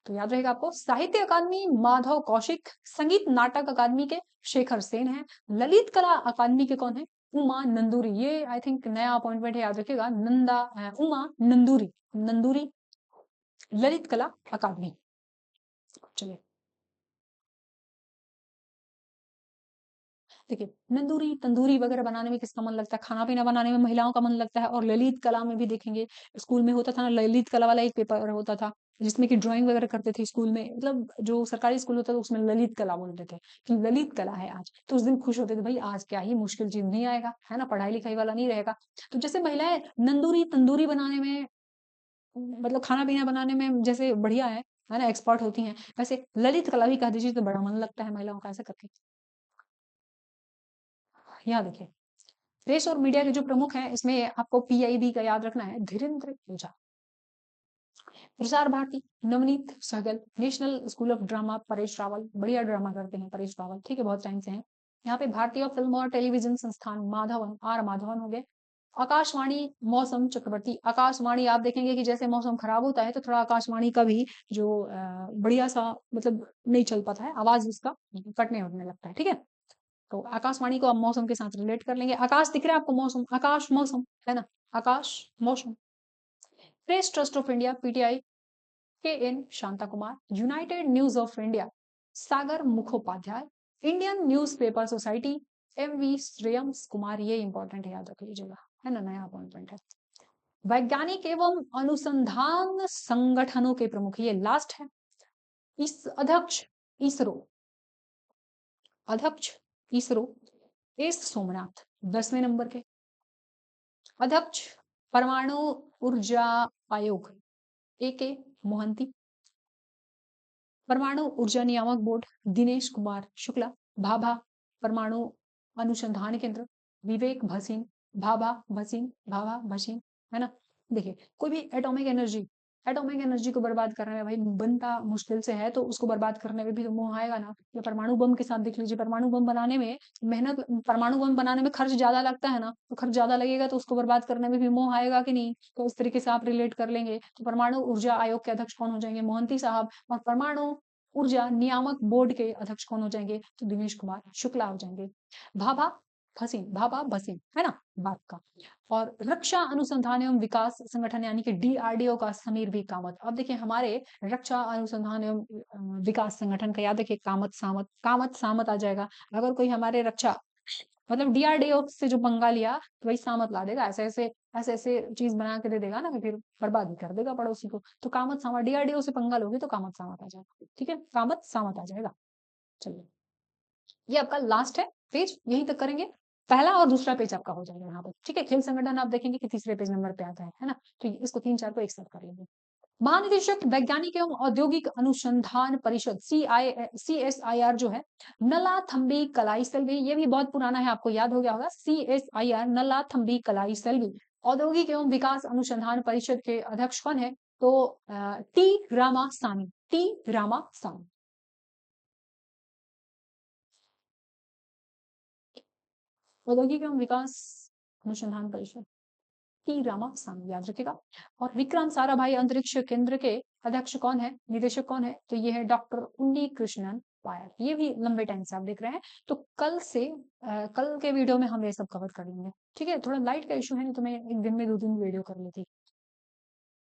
तो याद रहेगा आपको। साहित्य अकादमी माधव कौशिक, संगीत नाटक अकादमी के शेखर सेन है, ललित कला अकादमी के कौन है? उमा नंदूरी। ये आई थिंक नया अपॉइंटमेंट है, याद रखिएगा। उमा नंदूरी, नंदूरी, ललित कला अकादमी। चलिए, देखिए, नंदूरी तंदूरी वगैरह बनाने में किसका मन लगता है? खाना पीना बनाने में महिलाओं का मन लगता है। और ललित कला में भी देखेंगे, स्कूल में होता था ना, ललित कला वाला एक पेपर होता था जिसमें कि ड्राइंग वगैरह करते थे स्कूल में, मतलब जो सरकारी स्कूल होता था उसमें ललित कला बोलते थे कि ललित कला है आज। तो उस दिन खुश होते थे, भाई आज क्या ही मुश्किल चीज नहीं आएगा, है ना? पढ़ाई लिखाई वाला नहीं रहेगा। तो जैसे महिलाएं नंदूरी तंदूरी बनाने में, मतलब खाना पीना बनाने में जैसे बढ़िया है ना, एक्सपर्ट होती हैं, वैसे ललित कला भी कह दीजिए तो बड़ा मन लगता है महिलाओं का, ऐसा करके। यहाँ देखिए, प्रेस और मीडिया के जो प्रमुख हैं, इसमें आपको पीआईबी का याद रखना है, Dhirendra Ojha. Prasar Bharati Navneet Sehgal, national school of drama Paresh Rawal, बढ़िया ड्रामा करते हैं परेश रावल। ठीक है, बहुत टाइम से हैं। यहाँ पे भारतीय फिल्म और टेलीविजन संस्थान माधवन, आर माधवन हो गए। आकाशवाणी मौसम चक्रवर्ती। आकाशवाणी आप देखेंगे कि जैसे मौसम खराब होता है तो थोड़ा आकाशवाणी का भी जो बढ़िया सा, मतलब नहीं चल पाता है, आवाज उसका कटने उठने लगता है। ठीक है, तो आकाशवाणी को आप मौसम के साथ रिलेट कर लेंगे। आकाश दिख रहा है आपको? मौसम, आकाश मौसम, है ना? आकाश मौसम। Press trust of India PTI के N Shanta Kumar, united news of India Sagar Mukhopadhyay, Indian newspaper society M V Shreyam Kumar. ये इंपॉर्टेंट है, याद रख लीजिएगा, है ना? नया अपॉइंटमेंट है। वैज्ञानिक एवं अनुसंधान संगठनों के प्रमुख, ये लास्ट है। इस अध्यक्ष इसरो, अध्यक्ष इसरो एस सोमनाथ, 10वें नंबर के। अध्यक्ष परमाणु ऊर्जा आयोग ए के मोहंती। परमाणु ऊर्जा नियामक बोर्ड दिनेश कुमार शुक्ला। भाभा परमाणु अनुसंधान केंद्र विवेक भसीन, भाभा भसीन, है ना? देखिए, कोई भी एटॉमिक एनर्जी को बर्बाद करने में भाई बनता मुश्किल से है, तो उसको बर्बाद करने में भी तो मोह आएगा ना। या परमाणु बम के साथ देख लीजिए, परमाणु बम बनाने में मेहनत, परमाणु बम बनाने में खर्च ज्यादा लगता है ना, तो खर्च ज्यादा लगेगा तो उसको बर्बाद करने में भी मोह आएगा कि नहीं? तो इस तरीके से आप रिलेट कर लेंगे। तो परमाणु ऊर्जा आयोग के अध्यक्ष कौन हो जाएंगे? मोहंती साहब। और परमाणु ऊर्जा नियामक बोर्ड के अध्यक्ष कौन हो जाएंगे? तो दिनेश कुमार शुक्ला हो जाएंगे। भाभा भसीन, भाभा भसीन, है ना? बात का। और रक्षा अनुसंधान एवं विकास संगठन यानी कि डीआरडीओ का समीर भी कामत। अब देखिए हमारे रक्षा अनुसंधान एवं विकास संगठन का याद रखिए कामत सामत, कामत सामत आ जाएगा। अगर कोई हमारे रक्षा मतलब डीआरडीओ से जो पंगा लिया तो वही सामत ला देगा, ऐसे ऐसे चीज बना के दे देगा ना कि फिर बर्बाद भी कर देगा पड़ोसी को। तो कामत सामत, डीआरडीओ से पंगा लोगे तो कामत सामत आ जाएगा, ठीक है, कामत सामत आ जाएगा। चलिए, ये आपका लास्ट है पेज, यहीं तक करेंगे। पहला और दूसरा पेज आपका हो जाएगा यहाँ पर, ठीक है। खेल संगठन आप देखेंगे कि तीसरे पेज नंबर पे आता है ना? तो इसको 3-4 को एक साथ कर लेंगे। महानिदेशक वैज्ञानिक एवं औद्योगिक अनुसंधान परिषद CSIR जो है, नला थम्बी कलाई सेल्वी, ये भी बहुत पुराना है, आपको याद हो गया होगा। CSIR नला थम्बी कलाई सेल्वी औद्योगिक एवं विकास अनुसंधान परिषद के अध्यक्ष कौन है? तो टी रामासामी, टी रामासामी। औद्योगिक एवं विकास अनुसंधान परिषद, टी रामासामी, याद रखेगा। और विक्रम साराभाई अंतरिक्ष केंद्र के अध्यक्ष कौन है, निदेशक कौन है? तो ये है डॉक्टर उन्नी कृष्णन पायर। ये भी लंबे टाइम से आप देख रहे हैं। तो कल से कल के वीडियो में हम ये सब कवर कर लेंगे, ठीक है। थोड़ा लाइट का इशू है, नहीं तो मैं एक दिन में 2-3 वीडियो कर लेती,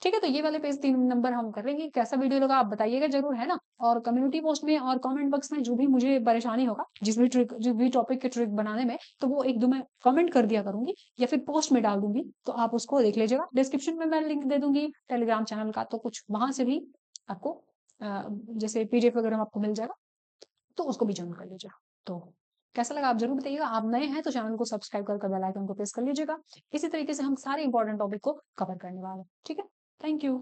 ठीक है। तो ये वाले पेज 3 नंबर हम कर लेंगे। कैसा वीडियो लगा आप बताइएगा जरूर, है ना? और कम्युनिटी पोस्ट में और कमेंट बॉक्स में जो भी मुझे परेशानी होगा, जिस भी टॉपिक के ट्रिक बनाने में, तो वो एक दो मैं कमेंट कर दिया करूंगी या फिर पोस्ट में डाल दूंगी, तो आप उसको देख लीजिएगा। डिस्क्रिप्शन में मैं लिंक दे दूंगी टेलीग्राम चैनल का, तो कुछ वहां से भी आपको जैसे पीडीएफ वगैरह आपको मिल जाएगा, तो उसको भी ज्वाइन कर लीजिएगा। तो कैसा लगा आप जरूर बताइएगा। आप नए हैं तो चैनल को सब्सक्राइब कर बेल आइकन को प्रेस कर लीजिएगा। इसी तरीके से हम सारे इंपॉर्टेंट टॉपिक को कवर करने वाले हैं, ठीक है। Thank you.